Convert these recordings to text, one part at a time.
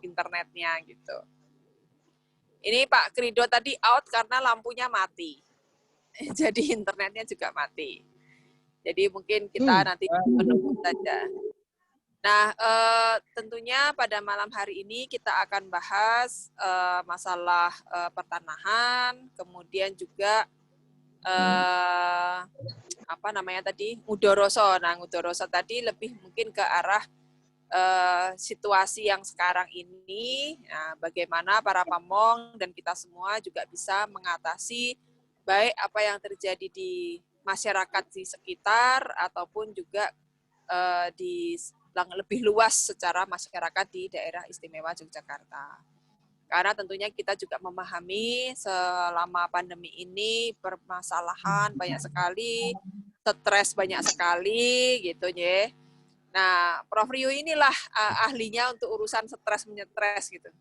internetnya gitu. Ini Pak Krido tadi out karena lampunya mati. Jadi internetnya juga mati. Jadi mungkin kita nanti menunggu saja. Nah, tentunya pada malam hari ini kita akan bahas masalah pertanahan, kemudian juga apa namanya tadi, mudoroso. Nah, mudoroso tadi lebih mungkin ke arah situasi yang sekarang ini, bagaimana para pamong dan kita semua juga bisa mengatasi baik apa yang terjadi di masyarakat di sekitar ataupun juga di yang lebih luas secara masyarakat di daerah istimewa Yogyakarta. Karena tentunya kita juga memahami selama pandemi ini permasalahan banyak sekali, stres banyak sekali gitu ya. Nah, Prof. Rio inilah ahlinya untuk urusan stres menyetres gitu.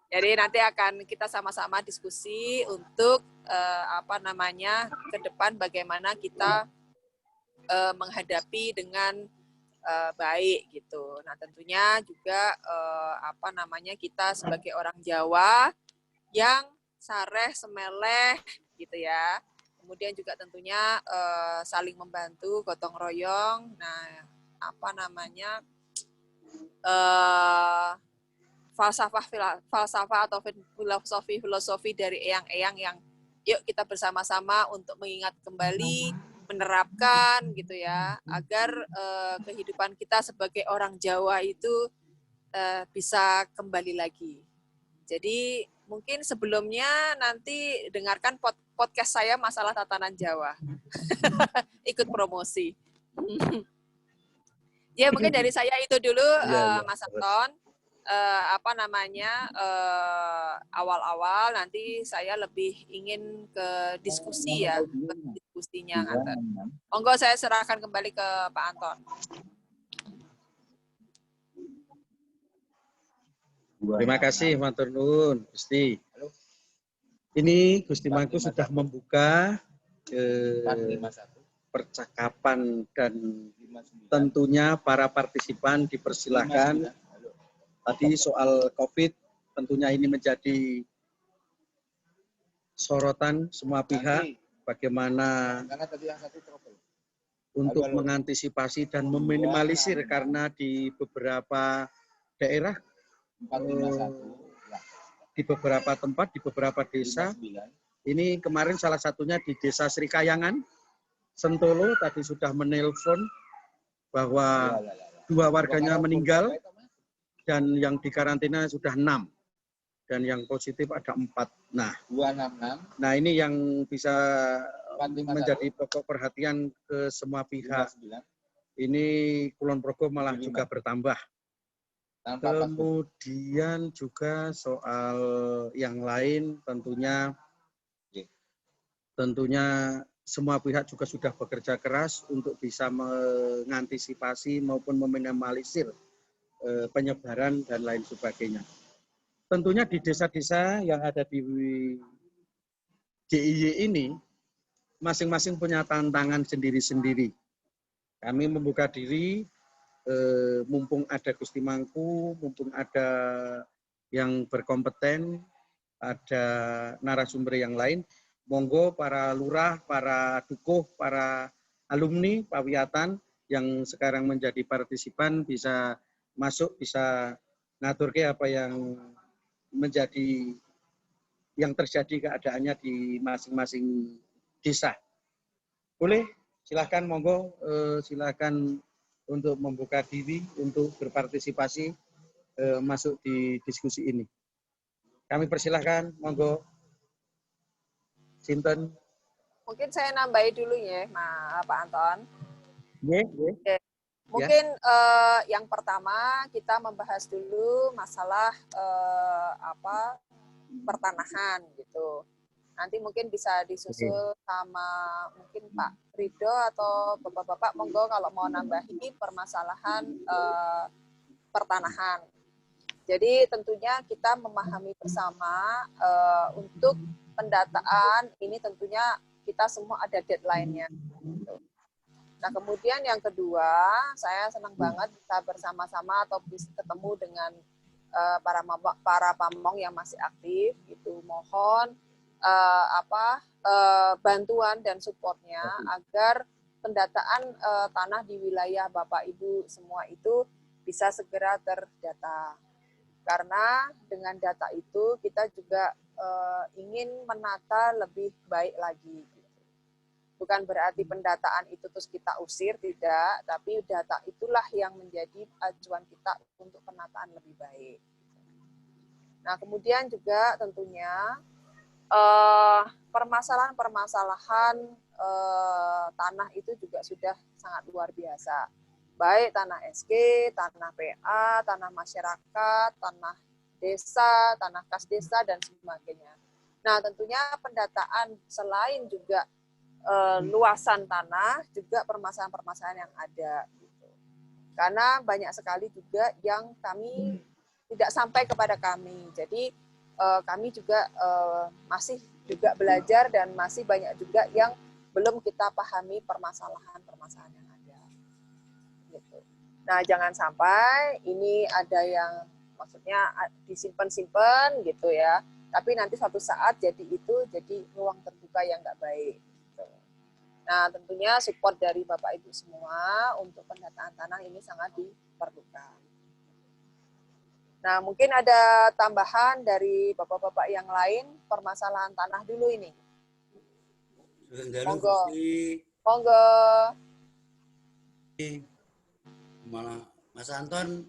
Jadi nanti akan kita sama-sama diskusi untuk apa namanya ke depan bagaimana kita menghadapi dengan baik gitu. Nah, tentunya juga apa namanya kita sebagai orang Jawa yang sareh semeleh gitu ya. Kemudian juga tentunya saling membantu, gotong royong. Nah, apa namanya falsafah atau filosofi dari eyang-eyang yang yuk kita bersama-sama untuk mengingat kembali, menerapkan gitu ya, agar kehidupan kita sebagai orang Jawa itu bisa kembali lagi. Jadi mungkin sebelumnya nanti dengarkan podcast saya masalah tatanan Jawa. Ikut promosi. Ya mungkin dari saya itu dulu Mas Anton. Apa namanya awal-awal nanti saya lebih ingin ke diskusi ya, ke diskusinya. Monggo saya serahkan kembali ke Pak Anton. Terima kasih, matur nuwun, Gusti. Ini Gusti Mangku sudah membuka percakapan dan tentunya para partisipan dipersilakan. Tadi soal COVID, tentunya ini menjadi sorotan semua pihak, bagaimana untuk mengantisipasi dan meminimalisir karena di beberapa daerah, di beberapa tempat, di beberapa desa, ini kemarin salah satunya di Desa Sri Kayangan, Sentolo, tadi sudah menelpon bahwa 2 warganya meninggal, dan yang dikarantina sudah 6 dan yang positif ada 4. Nah, ini yang bisa menjadi pokok perhatian ke semua pihak. Ini Kulon Progo malah juga bertambah. Kemudian juga soal yang lain tentunya semua pihak juga sudah bekerja keras untuk bisa mengantisipasi maupun meminimalisir penyebaran dan lain sebagainya. Tentunya di desa-desa yang ada di DIY ini, masing-masing punya tantangan sendiri-sendiri. Kami membuka diri, mumpung ada Gusti Mangku, mumpung ada yang berkompeten, ada narasumber yang lain, monggo para lurah, para dukuh, para alumni Pawiatan yang sekarang menjadi partisipan bisa masuk, bisa ngaturke apa yang menjadi yang terjadi keadaannya di masing-masing desa. Boleh, silahkan monggo, silahkan untuk membuka diri, untuk berpartisipasi masuk di diskusi ini. Kami persilahkan, monggo. Sinten. Mungkin saya nambahi dulu ya, Pak Anton. Yeah. Mungkin yang pertama kita membahas dulu masalah pertanahan gitu. Nanti mungkin bisa disusul sama mungkin Pak Rido atau Bapak-bapak monggo kalau mau nambahi permasalahan pertanahan. Jadi tentunya kita memahami bersama untuk pendataan ini tentunya kita semua ada deadline-nya. Gitu. Nah, kemudian yang kedua, saya senang banget bisa bersama-sama atau bisa ketemu dengan para pamong yang masih aktif. Itu mohon bantuan dan supportnya agar pendataan tanah di wilayah Bapak Ibu semua itu bisa segera terdata. Karena dengan data itu kita juga ingin menata lebih baik lagi. Bukan berarti pendataan itu terus kita usir, tidak, tapi data itulah yang menjadi acuan kita untuk penataan lebih baik. Nah, kemudian juga tentunya permasalahan-permasalahan tanah itu juga sudah sangat luar biasa. Baik tanah SG, tanah PA, tanah masyarakat, tanah desa, tanah kas desa, dan sebagainya. Nah, tentunya pendataan selain juga luasan tanah, juga permasalahan-permasalahan yang ada. Gitu. Karena banyak sekali juga yang kami tidak sampai kepada kami. Jadi kami juga masih juga belajar dan masih banyak juga yang belum kita pahami permasalahan-permasalahan yang ada. Gitu. Nah, jangan sampai ini ada yang maksudnya disimpan-simpan gitu ya, tapi nanti suatu saat jadi ruang terbuka yang nggak baik. Gitu. Nah, tentunya support dari Bapak Ibu semua untuk pendataan tanah ini sangat diperlukan. Nah, mungkin ada tambahan dari Bapak-Bapak yang lain, permasalahan tanah dulu ini. Monggo. Monggo. Malah Mas Anton,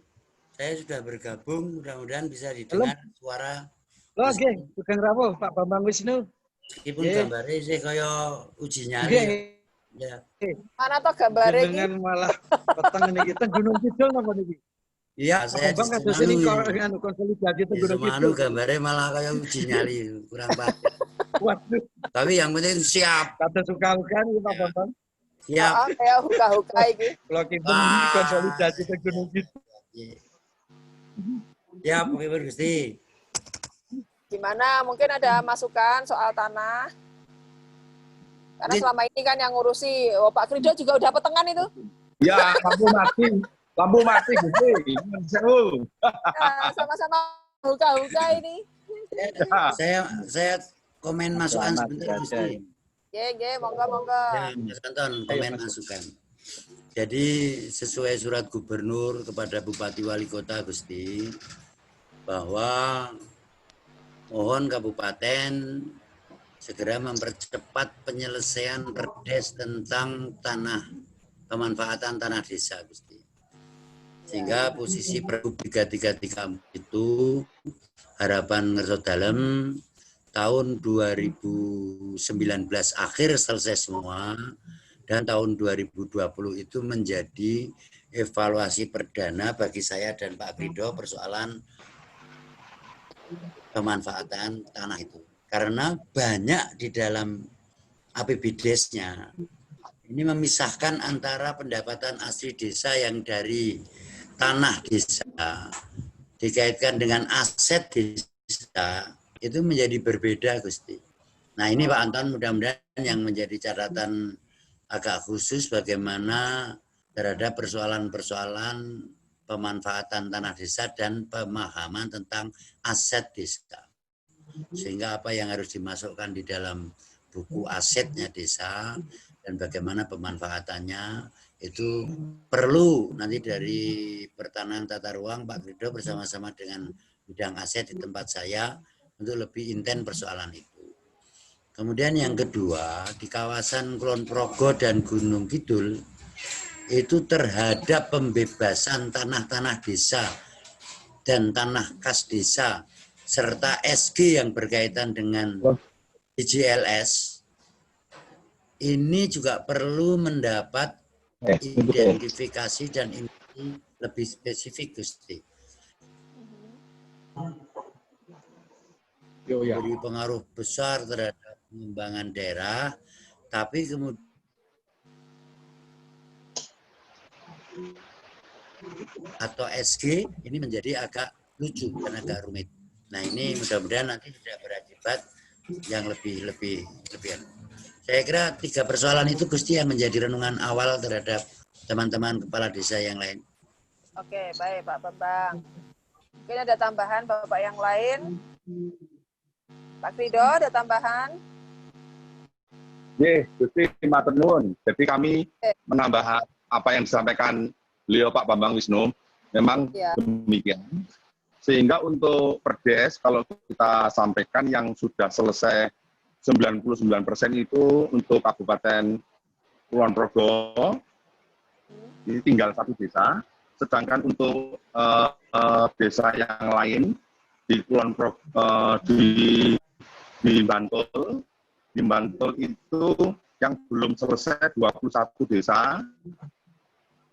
saya sudah bergabung, mudah-mudahan bisa didengar suara. Oke, Sugeng Rawuh, Pak Bambang Wisnu. Meskipun gambarnya saya kaya uji nyali. Ya. Mana toh gambarnya ini? Dengan malah peteng ini kita Gunung Kidul apa nih? Iya, saya di Semanu. Konsolidasi itu Gunung Kidul. Gambarnya malah kaya uji nyali, kurang patuh. Waduh. Tapi yang penting siap. Kata suka-suka nih Pak Bambang. Siap. Kayak huka-huka ini. Kalau kita konsolidasi itu Gunung Kidul. Siap, Oke Gusti. Gimana? Mungkin ada masukan soal tanah? Karena selama ini kan yang ngurusi, Pak Krido juga udah petengan itu. Ya, lampu mati Gusti. Sama-sama huka-huka ini. Saya komen masukan sebentar Gusti. Ye, monggo. Ya, Mas Anton, komen masukan. Jadi sesuai surat gubernur kepada Bupati Wali Kota Gusti, bahwa mohon kabupaten segera mempercepat penyelesaian perdes tentang pemanfaatan tanah desa Gusti. Sehingga posisi Pergub 3334 itu harapan ngerso dalem tahun 2019 akhir selesai semua, dan tahun 2020 itu menjadi evaluasi perdana bagi saya dan Pak Krido persoalan pemanfaatan tanah itu. Karena banyak di dalam APBDes-nya ini memisahkan antara pendapatan asli desa yang dari tanah desa dikaitkan dengan aset desa, itu menjadi berbeda Gusti. Nah ini Pak Anton, mudah-mudahan yang menjadi catatan agak khusus bagaimana terhadap persoalan-persoalan pemanfaatan tanah desa dan pemahaman tentang aset desa. Sehingga apa yang harus dimasukkan di dalam buku asetnya desa dan bagaimana pemanfaatannya itu perlu nanti dari Pertanahan Tata Ruang Pak Krido bersama-sama dengan bidang aset di tempat saya untuk lebih intens persoalan itu. Kemudian yang kedua, di kawasan Kulon Progo dan Gunung Kidul itu terhadap pembebasan tanah-tanah desa dan tanah kas desa serta SG yang berkaitan dengan IJLS, ini juga perlu mendapat identifikasi dan ini lebih spesifik Gusti. Beri pengaruh besar terhadap pengembangan daerah, tapi kemudian atau SG ini menjadi agak lucu dan agak rumit. Nah ini mudah-mudahan nanti tidak berakibat yang lebih. Saya kira 3 persoalan itu Gusti yang menjadi renungan awal terhadap teman-teman kepala desa yang lain. Oke, baik Pak Bambang. Mungkin ada tambahan Bapak yang lain? Pak Krido, ada tambahan? Nggih, Gusti matur nuwun. Jadi kami menambah apa yang disampaikan beliau Pak Bambang Wisnu, memang Ya. demikian. Sehingga untuk Perdes, kalau kita sampaikan yang sudah selesai 99% itu untuk Kabupaten Kulon Progo, ini tinggal 1 desa. Sedangkan untuk desa yang lain di Kulon Progo, di Bantul itu yang belum selesai 21 desa.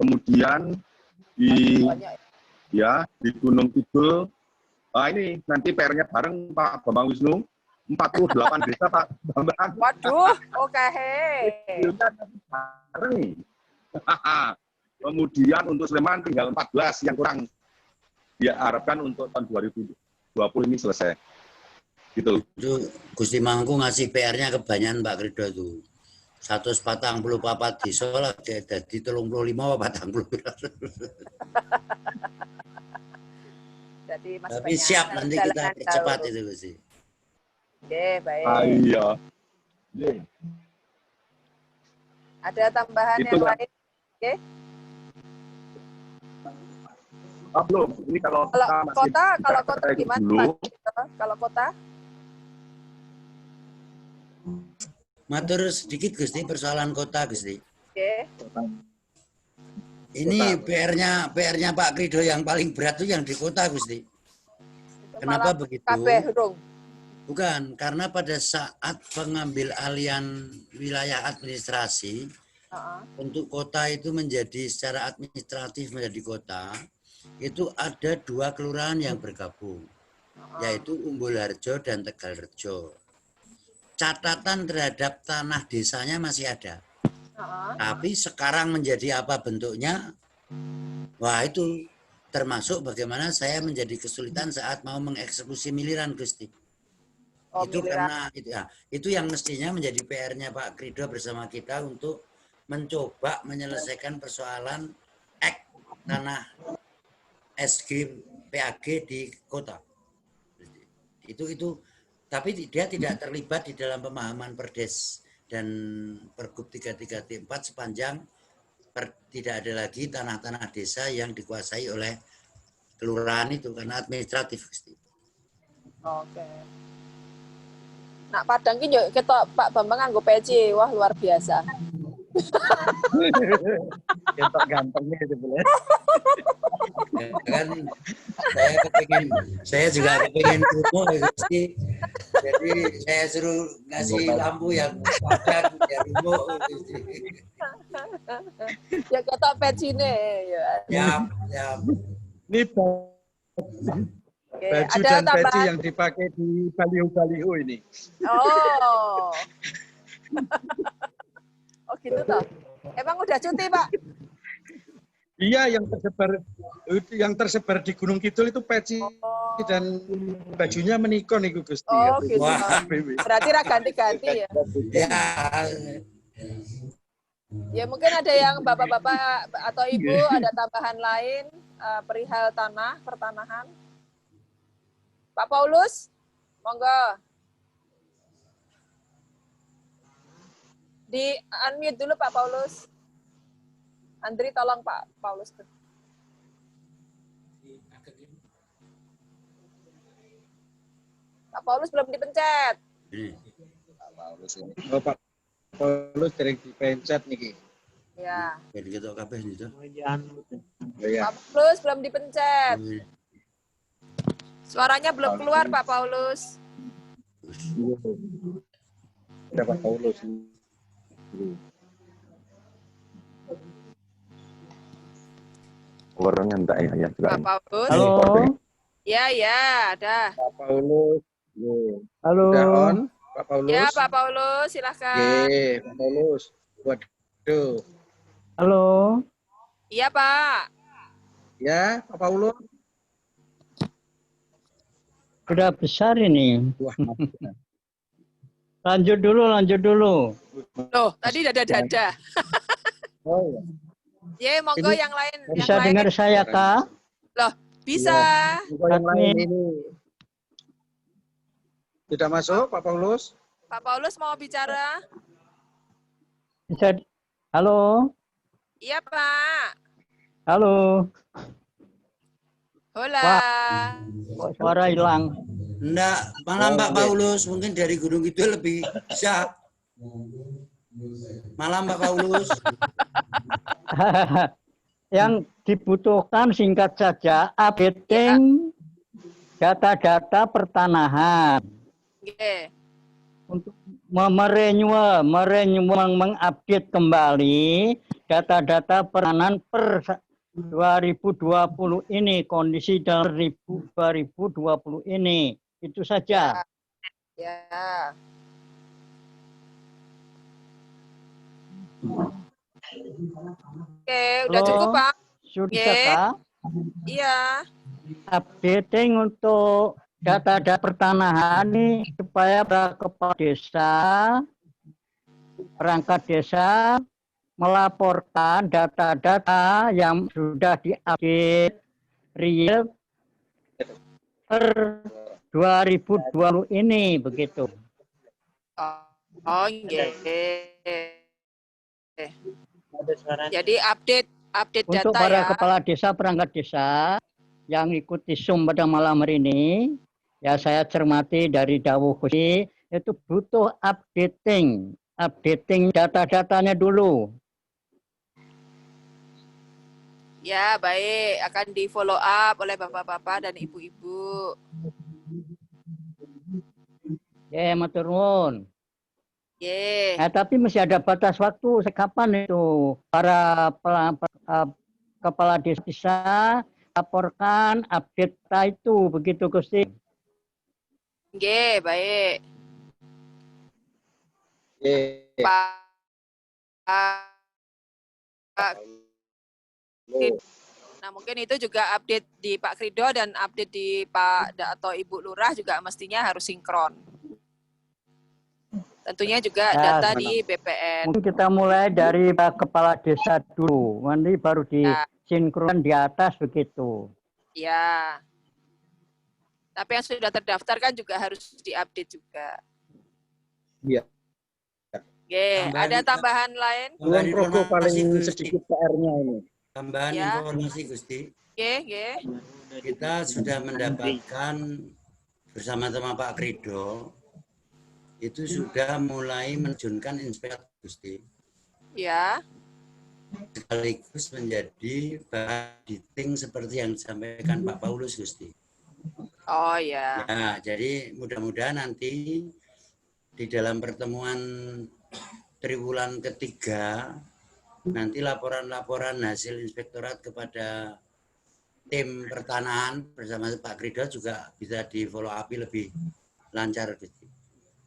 Kemudian di Gunung Kidul, ini nanti PR-nya bareng Pak Bambang Wisnu, 48 desa Pak Bambang. Waduh, oke. Bareng. Kemudian untuk Sleman tinggal 14 yang kurang diharapkan untuk tahun 2020 ini selesai. Gitu. Itu Gusti Mangku ngasih PR-nya kebanyakan Pak Krido itu. 144 desa lah jadi 35 apa 40. Jadi masih Tapi banyak siap nanti kita jalanan percepat jauh. itu Gusti. Oke, baik. Iya. Ada tambahan Itu yang kan. lain? Oke. Belum. Ini kalau kota gimana dulu. Pak? Kalau kota? Matur sedikit Gusti persoalan kota Gusti. Oke. Ini PR-nya Pak Krido yang paling berat itu yang di kota Gusti. Kenapa begitu? Kabeh urung. Bukan, karena pada saat pengambil alian wilayah administrasi untuk kota itu menjadi secara administratif menjadi kota, itu ada 2 kelurahan yang bergabung, yaitu Umbulharjo dan Tegalrejo. Catatan terhadap tanah desanya masih ada. Tapi sekarang menjadi apa bentuknya? Wah itu termasuk bagaimana saya menjadi kesulitan saat mau mengeksekusi miliran Gusti. Itu karena itu yang mestinya menjadi PR-nya Pak Krido bersama kita untuk mencoba menyelesaikan persoalan tanah SG PAG di kota. Itu tapi dia tidak terlibat di dalam pemahaman Perdes dan Pergub 33T4 sepanjang tidak ada lagi tanah-tanah desa yang dikuasai oleh kelurahan itu karena administratif. Oke. Nak Padang ki yo ketok Pak Bambang nganggo peci, wah luar biasa. Ketok gantengnya sebenarnya. Ya, kan saya juga kepingin ilmu ya Gusti. Jadi saya suruh ngasih lampu yang padat ya ilmu. Ya ketok pecine ya. Ya. Ini baju dan peci yang dipakai di baliho-baliho ini. Oh. Oh gitu toh. Emang udah cuti, Pak? Iya, yang tersebar di Gunung Kidul itu peci dan bajunya menikon itu Gusti. Oh gitu. Wah. Berarti ganti-ganti ya. Ya mungkin ada yang bapak-bapak atau ibu ada tambahan lain perihal tanah, pertanahan. Pak Paulus, monggo. Di unmute dulu Pak Paulus. Andri tolong Pak Paulus. Pak Paulus belum dipencet. Oh, Pak Paulus sering dipencet nih. Ya. Jadi kita kabeh itu. Ya. Pak Paulus belum dipencet. Suaranya belum keluar Pak Paulus. Ada Pak Paulus. Orangnya enggak ya juga. Pak Paulus. Halo. Ya, ada. Pak Paulus. Halo. Udah on, Pak Paulus. Ya, Pak Paulus, silakan. Pak Paulus. Waduh. Halo. Iya, Pak. Ya, Pak Paulus. Sudah besar ini. Wah, Lanjut dulu. Loh, tadi dada-dada. Oh, Ye, monggo Ini yang lain. Bisa dengar saya, Kak? Loh, bisa. monggo yang lain Admin. ini tidak masuk, Pak Paulus. Pak Paulus mau bicara? Bisa. Halo? Iya, Pak. Halo? Hola. Kok suara hilang? Enggak, malam Pak Paulus, mungkin dari Gunung Kidul lebih bisa. Malam Pak Paulus. Yang dibutuhkan singkat saja, updating data-data pertanahan. Oke. Untuk mengupdate kembali data-data pertanahan per 2020 ini, kondisi dalam 2020 ini. Itu saja. Ya. Oke, udah Halo? cukup, Pak. Sudah, Kak? Iya. Updating untuk data-data pertanahan ini supaya para kepala desa, perangkat desa melaporkan data-data yang sudah diupdate real per 2020 ini, begitu. Oh, jadi update Untuk data para ya. kepala desa, perangkat desa yang ikuti Zoom pada malam hari ini, ya saya cermati dari dawuh Gusti, itu butuh updating data-datanya dulu. Ya, baik. Akan di follow up oleh bapak-bapak dan ibu-ibu. Ya, matur nuwun. Ye. Nah, tapi masih ada batas waktu. Kapan itu para kepala desa laporkan update itu, begitu Gusti. Ye, baik. Pak. Nah, mungkin itu juga update di Pak Krido dan update di Pak atau Ibu Lurah juga mestinya harus sinkron. Tentunya juga Ya, data di BPN. mungkin kita mulai dari kepala desa dulu, nanti baru disinkronkan di atas begitu. Ya. Tapi yang sudah terdaftar kan juga harus diupdate juga. Iya. Oke, ada tambahan lain? Kulon Progo paling sedikit PR-nya ini. Tambahan Ya. informasi Gusti. Oke. Kita sudah mendapatkan bersama-sama Pak Krido itu sudah mulai menerjunkan inspektor Gusti. Ya. Sekaligus menjadi auditing seperti yang disampaikan Pak Paulus Gusti. Oh ya. Ya, jadi mudah-mudahan nanti di dalam pertemuan triwulan ketiga nanti laporan-laporan hasil inspektorat kepada tim pertanahan bersama Pak Krido juga bisa di follow up lebih lancar Gusti.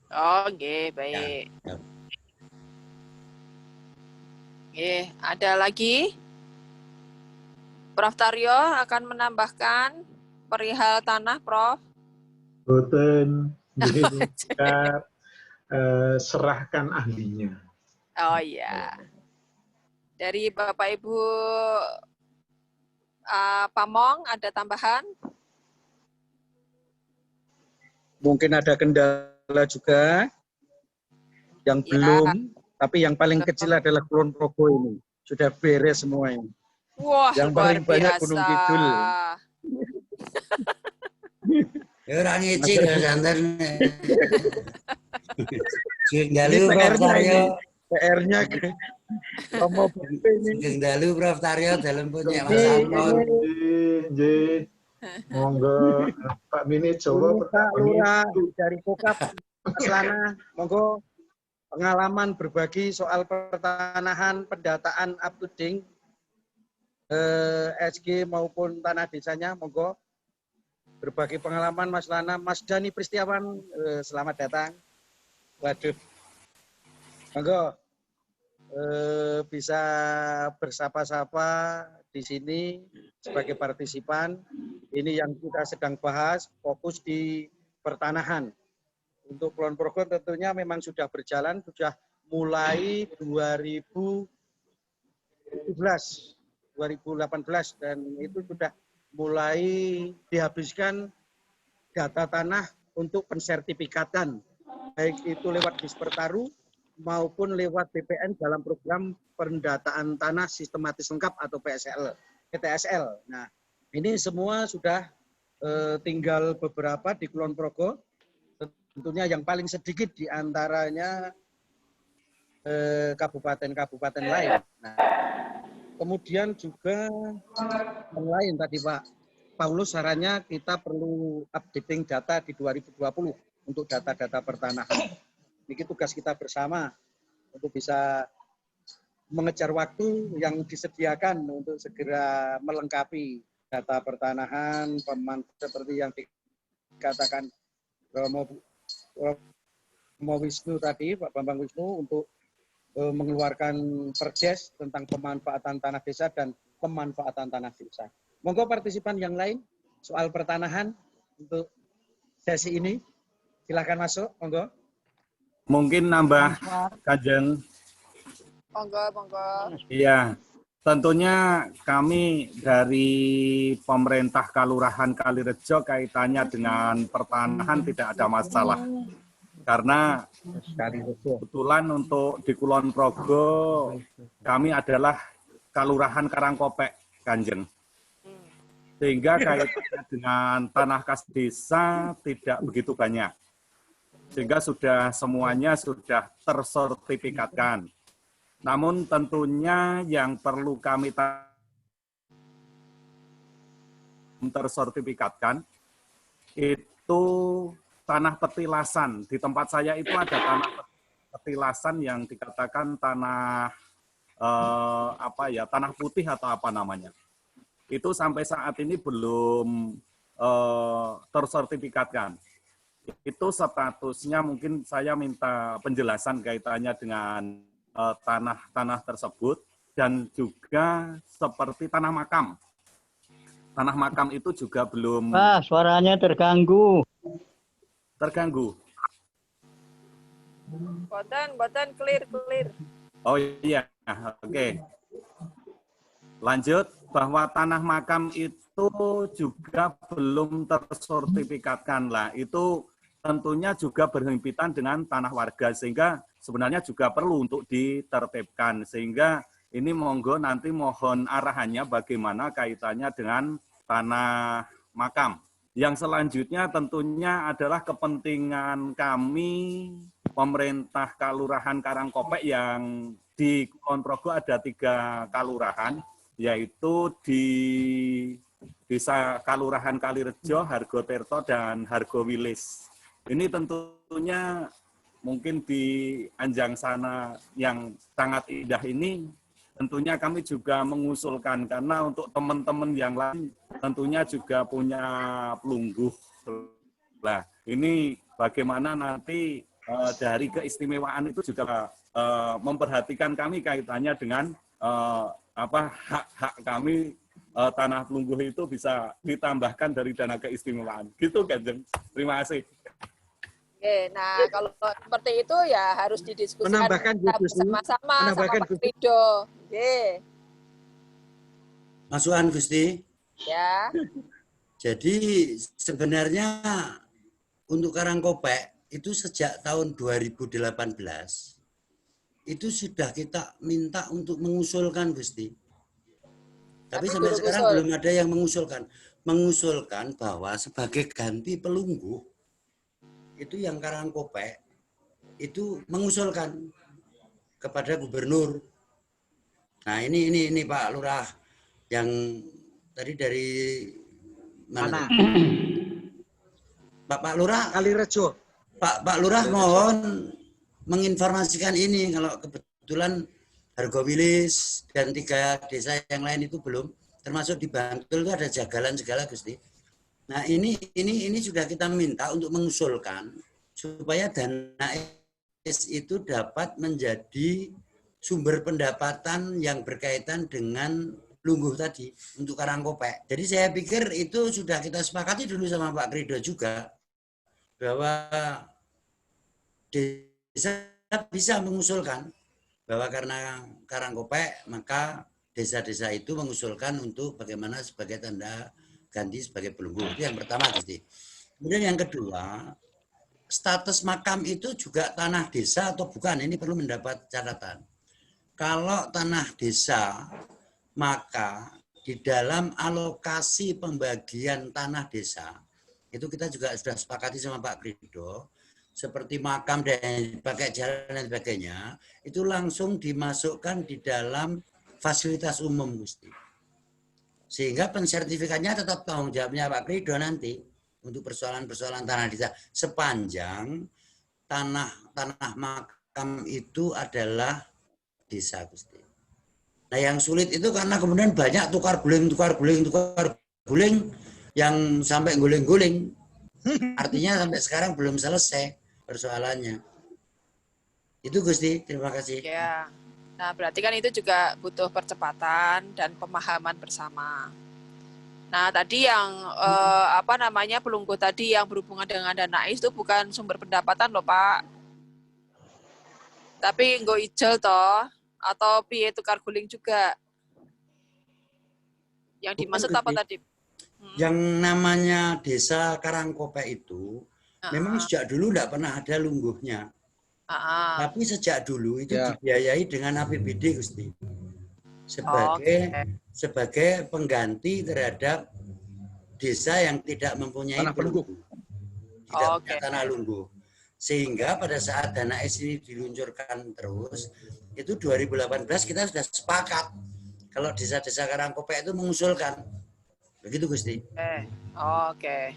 Oke, baik. Ya. Oke, ada lagi? Prof. Taryo akan menambahkan perihal tanah, Prof. Boten, kita serahkan ahlinya. Oh iya. Dari Bapak Ibu Pamong ada tambahan? Mungkin ada kendala juga yang belum, tapi yang paling kecil adalah Kulon Progo ini. Sudah beres semua ini. Wah, yang luar paling banyak biasa. Gunung Kidul. Ya orang ngecing ya santan. Ini PR-nya ini. PR-nya Romo Sugeng dalu Prof Taryo dalam punya Mas Ini- Ampon. Nggih. Monggo Pak Mini coba Pak Lurah dari Kokap Mas Lana, monggo pengalaman berbagi soal pertanahan, pendataan up to date SG maupun tanah desanya, monggo berbagi pengalaman Mas Lana. Mas Dani Pristiawan, selamat datang. Waduh, monggo bisa bersapa-sapa di sini sebagai partisipan. Ini yang kita sedang bahas, fokus di pertanahan Untuk Kulon Progo tentunya memang sudah berjalan, sudah mulai 2018 dan itu sudah mulai dihabiskan data tanah untuk pensertifikatan, baik itu lewat Dispertaru maupun lewat BPN dalam program pendataan tanah sistematis lengkap atau PTSL. Nah, ini semua sudah tinggal beberapa di Kulon Progo. Tentunya yang paling sedikit di antaranya kabupaten-kabupaten lain. Nah, kemudian juga yang lain tadi Pak Paulus sarannya kita perlu updating data di 2020 untuk data-data pertanahan. Ini tugas kita bersama untuk bisa mengejar waktu yang disediakan untuk segera melengkapi data pertanahan, seperti yang dikatakan Romo Wisnu tadi, Pak Bambang Wisnu, untuk mengeluarkan perdes tentang pemanfaatan tanah desa dan pemanfaatan tanah desa. Monggo partisipan yang lain soal pertanahan untuk sesi ini, silakan masuk, monggo. Mungkin nambah Kanjeng. Monggo. Iya, tentunya kami dari pemerintah Kalurahan Kalirejo kaitannya dengan pertanahan tidak ada masalah. Karena kebetulan untuk di Kulon Progo kami adalah Kalurahan Karangkopek, Kanjeng. Sehingga kaitannya dengan tanah kas desa tidak begitu banyak. Sehingga semuanya sudah tersertifikatkan. Namun tentunya yang perlu kami tersertifikatkan itu tanah petilasan. Di tempat saya itu ada tanah petilasan yang dikatakan tanah tanah putih atau apa namanya. Itu sampai saat ini belum tersertifikatkan. Itu statusnya mungkin saya minta penjelasan kaitannya dengan tanah-tanah tersebut dan juga seperti tanah makam. Tanah makam itu juga belum. Pak, suaranya terganggu. Terganggu. Boten clear. Oh iya, oke. Lanjut, bahwa tanah makam itu juga belum tersertifikatkan lah. Itu tentunya juga berhimpitan dengan tanah warga, sehingga sebenarnya juga perlu untuk ditertibkan. Sehingga ini monggo nanti mohon arahannya bagaimana kaitannya dengan tanah makam. Yang selanjutnya tentunya adalah kepentingan kami, pemerintah Kalurahan Karangkopek yang di Kulon Progo ada 3 kalurahan, yaitu di Desa Kalurahan Kalirejo, Hargotirto, dan Hargowilis. Ini tentunya mungkin di Anjang sana yang sangat indah ini, tentunya kami juga mengusulkan, karena untuk teman-teman yang lain tentunya juga punya pelungguh. Nah, ini bagaimana nanti dari keistimewaan itu juga memperhatikan kami kaitannya dengan hak-hak kami, tanah pelungguh itu bisa ditambahkan dari dana keistimewaan. Gitu, Kanjeng. Terima kasih. Oke, nah kalau seperti itu ya harus didiskusikan bersama-sama sama Pak Rido. Oke. Masukan Gusti. Ya. Jadi sebenarnya untuk Karangkopek itu sejak tahun 2018 itu sudah kita minta untuk mengusulkan, Gusti. Tapi sampai sekarang belum ada yang mengusulkan. Mengusulkan bahwa sebagai ganti pelungguh itu yang Karangkopek itu mengusulkan kepada gubernur. Nah ini Pak Lurah yang tadi dari mana? Pak Lurah Kalirejo. Pak Lurah mohon menginformasikan ini kalau kebetulan Hargowilis dan 3 desa yang lain itu belum, termasuk di Bantul itu ada jagalan segala, Gusti. Nah ini sudah kita minta untuk mengusulkan supaya dana itu dapat menjadi sumber pendapatan yang berkaitan dengan lungguh tadi untuk Karangkopek. Jadi saya pikir itu sudah kita sepakati dulu sama Pak Krido juga bahwa desa bisa mengusulkan bahwa karena Karangkope maka desa-desa itu mengusulkan untuk bagaimana sebagai tanda ganti sebagai belenggu. Itu yang pertama, Gusti. Kemudian yang kedua, status makam itu juga tanah desa atau bukan? Ini perlu mendapat catatan. Kalau tanah desa, maka di dalam alokasi pembagian tanah desa, itu kita juga sudah sepakati sama Pak Krido, seperti makam dan pakai jalan dan sebagainya, itu langsung dimasukkan di dalam fasilitas umum, Gusti. Sehingga pensertifikatnya tetap tanggung jawabnya Pak Krido nanti untuk persoalan-persoalan tanah desa sepanjang tanah makam itu adalah desa, Gusti. Nah, yang sulit itu karena kemudian banyak tukar guling yang sampai guling-guling. Artinya sampai sekarang belum selesai persoalannya. Itu, Gusti, terima kasih. Ya. Nah, berarti kan itu juga butuh percepatan dan pemahaman bersama. Nah, tadi yang pelunggu tadi yang berhubungan dengan dana AIS itu bukan sumber pendapatan loh, Pak. Tapi nggo ijel toh atau piye tukar guling juga. Yang dimaksud apa tadi? Yang namanya Desa Karangkope itu memang sejak dulu tidak pernah ada lungguhnya. Tapi sejak dulu itu dibiayai dengan APBD, Gusti. Sebagai pengganti terhadap desa yang tidak mempunyai pelunggu. Tidak punya tanah lungguh. Sehingga pada saat dana AIS ini diluncurkan terus, itu 2018 kita sudah sepakat kalau desa-desa Karangkope itu mengusulkan. Begitu, Gusti. Oke.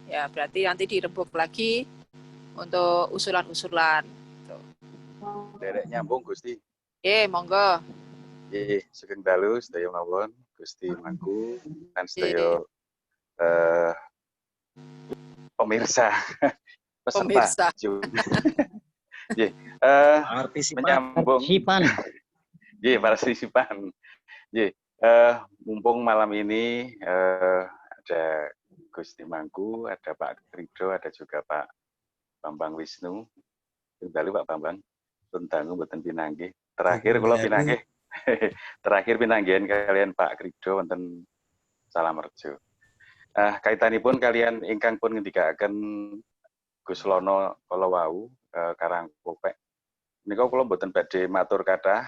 Ya, berarti nanti dirembuk lagi untuk usulan-usulan. Derek nyambung, Gusti. Monggo. Sugeng dalu sedaya mawon, Gusti Mangku dan sedaya pemirsa. Pemirsa. Menyambung. Partisipan. Mumpung malam ini ada Gusti Mangku, ada Pak Krido, ada juga Pak Bambang Wisnu. Dalu Pak Bambang, tuntangu mboten pinanggih. Terakhir kula pinanggih. Terakhir pinanggihan kalian Pak Krido wonten Salamerjo. Kaitanipun kalian ingkang pun ngendikaken Gus Lono kala wau Karangkope. Menika kula mboten badhe matur kathah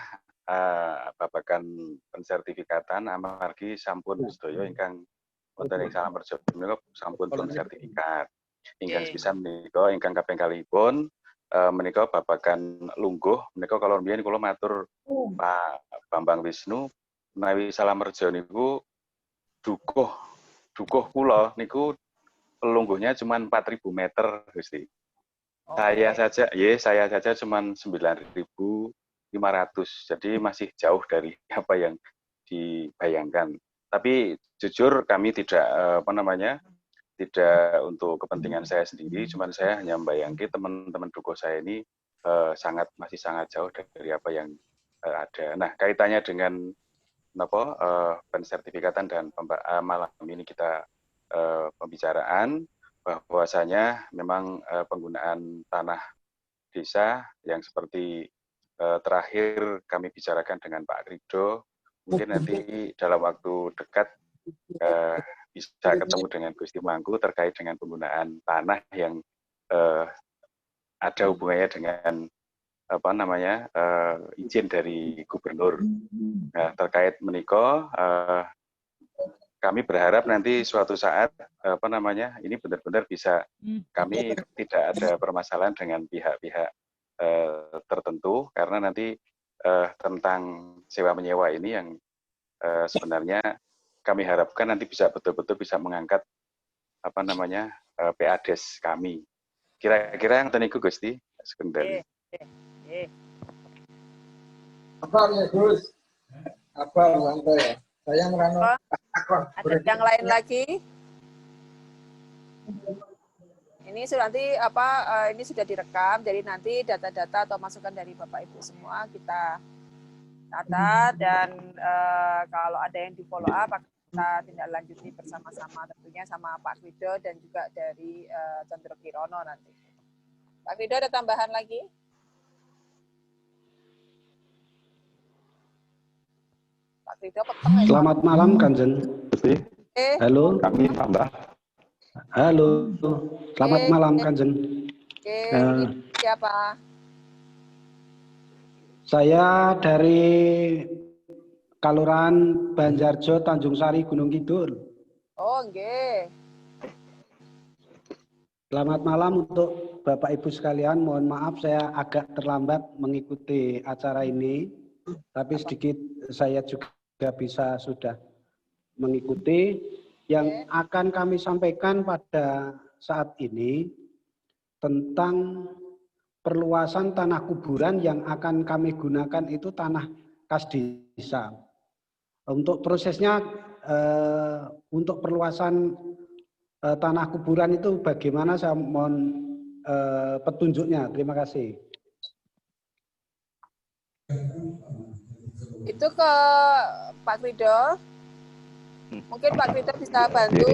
babagan pensertifikatan amargi sampun sedaya ingkang wonten ing Salamerjo menika sampun pun sertifikat. Ingkang sepisan menika ingkang kaping kalihipun menika babagan lungguh menika kalau mbiyen kula matur Pak Bambang Wisnu menawi Salamerjo niku dukuh kula niku lungguhnya cuma 4.000 meter, Gusti. Saya saja cuma 9.500. Jadi masih jauh dari apa yang dibayangkan. Tapi jujur kami tidak tidak untuk kepentingan saya sendiri, cuman saya hanya membayangkan teman-teman dukuh saya ini masih sangat jauh dari apa yang ada. Nah, kaitannya dengan pensertifikatan dan malam ini kita pembicaraan bahwasanya memang penggunaan tanah desa yang seperti terakhir kami bicarakan dengan Pak Krido, mungkin nanti dalam waktu dekat bisa ketemu dengan Gusti Mangku terkait dengan penggunaan tanah yang ada hubungannya dengan izin dari gubernur. Nah, terkait menika kami berharap nanti suatu saat ini benar-benar bisa kami tidak ada permasalahan dengan pihak-pihak tertentu karena nanti tentang sewa menyewa ini yang sebenarnya kami harapkan nanti bisa betul-betul bisa mengangkat PADES kami. Kira-kira yang niku Gusti sekendali. Apa ya Gus? Apa Bangga ya? Saya merano. Ada yang lain lagi? Ini sudah nanti ini sudah direkam, jadi nanti data-data atau masukan dari Bapak Ibu semua kita catat dan kalau ada yang di follow up kita tindak lanjuti bersama-sama tentunya sama Pak Krido dan juga dari Condro Kirono nanti. Pak Krido ada tambahan lagi? Pak Krido peteng ya? Selamat malam Kanjeng. Halo. Kami tambah. Halo. Selamat malam Kanjeng. Siapa? Saya dari Kelurahan Banjarjo, Tanjung Sari, Gunung Kidul. Oh, nggih. Selamat malam untuk Bapak Ibu sekalian. Mohon maaf saya agak terlambat mengikuti acara ini, tapi sedikit saya juga bisa sudah mengikuti. Yang akan kami sampaikan pada saat ini tentang perluasan tanah kuburan yang akan kami gunakan itu tanah kas desa. Untuk prosesnya, untuk perluasan tanah kuburan itu bagaimana, saya mohon petunjuknya. Terima kasih. Itu ke Pak Krido. Mungkin Pak Krido bisa bantu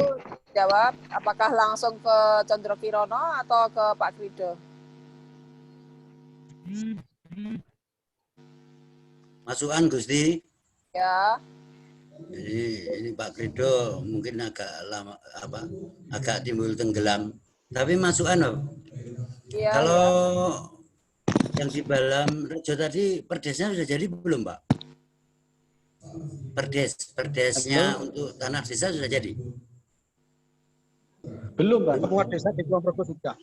jawab, apakah langsung ke Condro Kirono atau ke Pak Krido? Masukan Gusti. Ya. Jadi ini Pak Krido mungkin agak lama agak timbul tenggelam. Tapi masukan loh. Ya, kalau yang di Balam Rejo tadi perdesnya sudah jadi belum, Pak? Perdesnya untuk tanah desa sudah jadi? Belum, Pak. Semua desa di Kulon Progo sudah.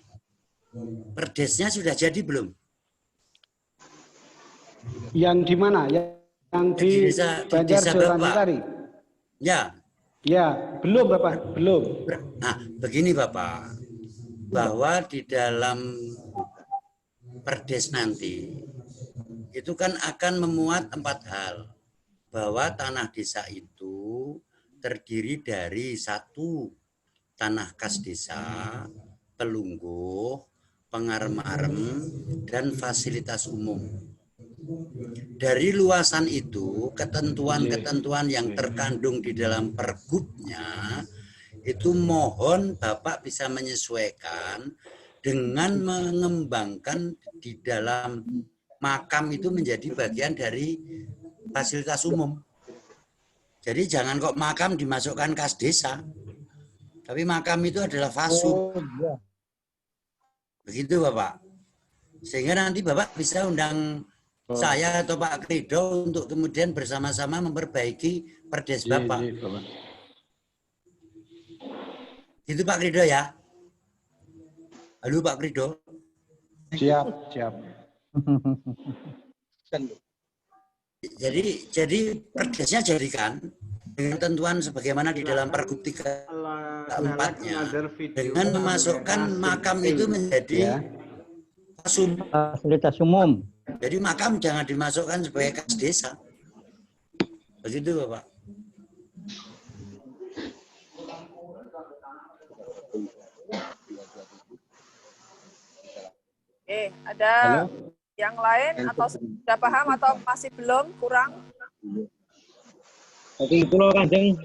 Perdesnya sudah jadi belum? Yang di mana? Yang di Banjarjo, Tanjung Sari? Ya. Ya, belum Bapak, belum. Nah, begini Bapak, bahwa di dalam perdes nanti itu kan akan memuat 4 hal. Bahwa tanah desa itu terdiri dari 1, tanah kas desa, pelungguh, pengarem-arem, dan fasilitas umum. Dari luasan itu, ketentuan-ketentuan yang terkandung di dalam pergubnya, itu mohon Bapak bisa menyesuaikan dengan mengembangkan di dalam makam itu menjadi bagian dari fasilitas umum. Jadi jangan kok makam dimasukkan kas desa, tapi makam itu adalah fasum. Begitu Bapak. Sehingga nanti Bapak bisa undang saya atau Pak Krido untuk kemudian bersama-sama memperbaiki perdes Bapak. Itu Pak Krido ya. Halo Pak Krido. Siap, siap. Jadi perdesnya jadikan dengan tentuan sebagaimana di dalam Pergub 3/4-nya dengan memasukkan makam itu menjadi fasilitas umum. Jadi makam jangan dimasukkan sebagai kas desa. Begitu Bapak. Ada yang lain atau sudah paham atau masih belum, kurang? Oke, itu loh Kanjeng.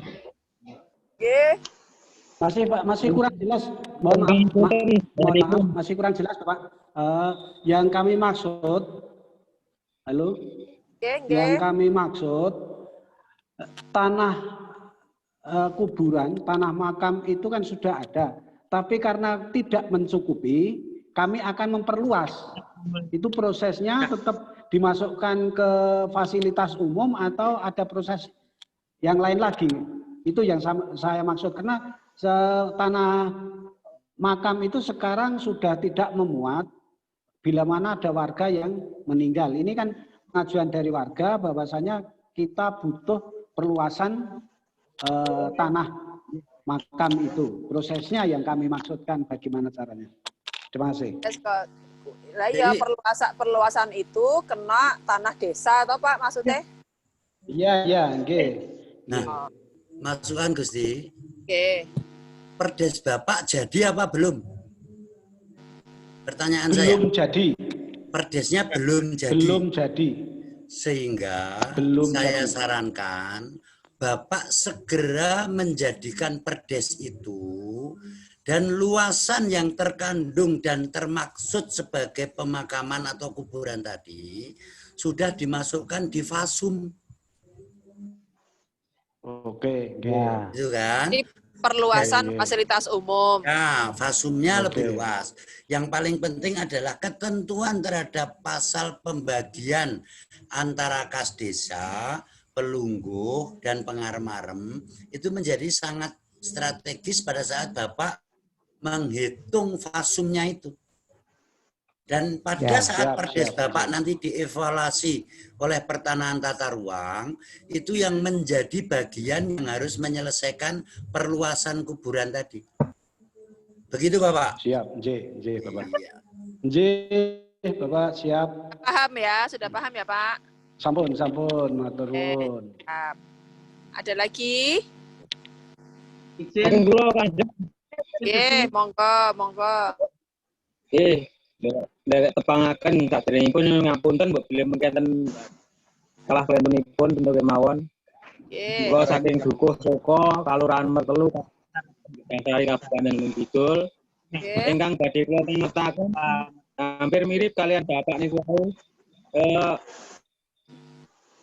Masih Pak, masih kurang jelas. Mohon maaf, masih kurang jelas Pak. Yang kami maksud, halo? Yang kami maksud tanah kuburan, tanah makam itu kan sudah ada, tapi karena tidak mencukupi, kami akan memperluas. Itu prosesnya tetap dimasukkan ke fasilitas umum atau ada proses yang lain lagi. Itu yang saya maksud, karena tanah makam itu sekarang sudah tidak memuat bila mana ada warga yang meninggal. Ini kan pengajuan dari warga bahwasanya kita butuh perluasan tanah makam itu. Prosesnya yang kami maksudkan bagaimana caranya. Terima kasih. Lah ya, perluasan itu kena tanah desa atau Pak maksudnya? Iya, nggih. Nah, masukan Gusti. Oke. Perdes Bapak jadi apa belum? Pertanyaan belum saya. Belum jadi. Perdesnya belum jadi. Belum jadi. Sehingga belum saya jadi. sarankan Bapak segera menjadikan perdes itu Dan luasan yang terkandung dan termaksud sebagai pemakaman atau kuburan tadi sudah dimasukkan di fasum. Oke, Ya. Itu kan? Ini perluasan Oke. fasilitas umum. Nah, fasumnya Oke. lebih luas. Yang paling penting adalah ketentuan terhadap pasal pembagian antara kas desa, pelungguh, dan pengarem-arem itu menjadi sangat strategis pada saat Bapak menghitung fasumnya itu. Dan pada Ya, saat siap, perdes siap, Bapak siap. nanti dievaluasi oleh pertanahan tata ruang, itu yang menjadi bagian yang harus menyelesaikan perluasan kuburan tadi. Begitu Bapak? Siap, J Bapak. Iya. J Bapak siap. Paham ya? Sudah paham ya Pak? Sampun, matur nuwun. Ada lagi? Izin kula Kanjeng. Oke, monggo. Derek tepangaken saderengipun ngapunten mbok bilih mengkenten kalah klemenipun bentuk kemawon. Kula saking Dukuh Soko Kalurahan Mertelu Sari Kabupaten Gunung Kidul. Ingkang badhe kula temetaken hampir mirip kalian Bapak niku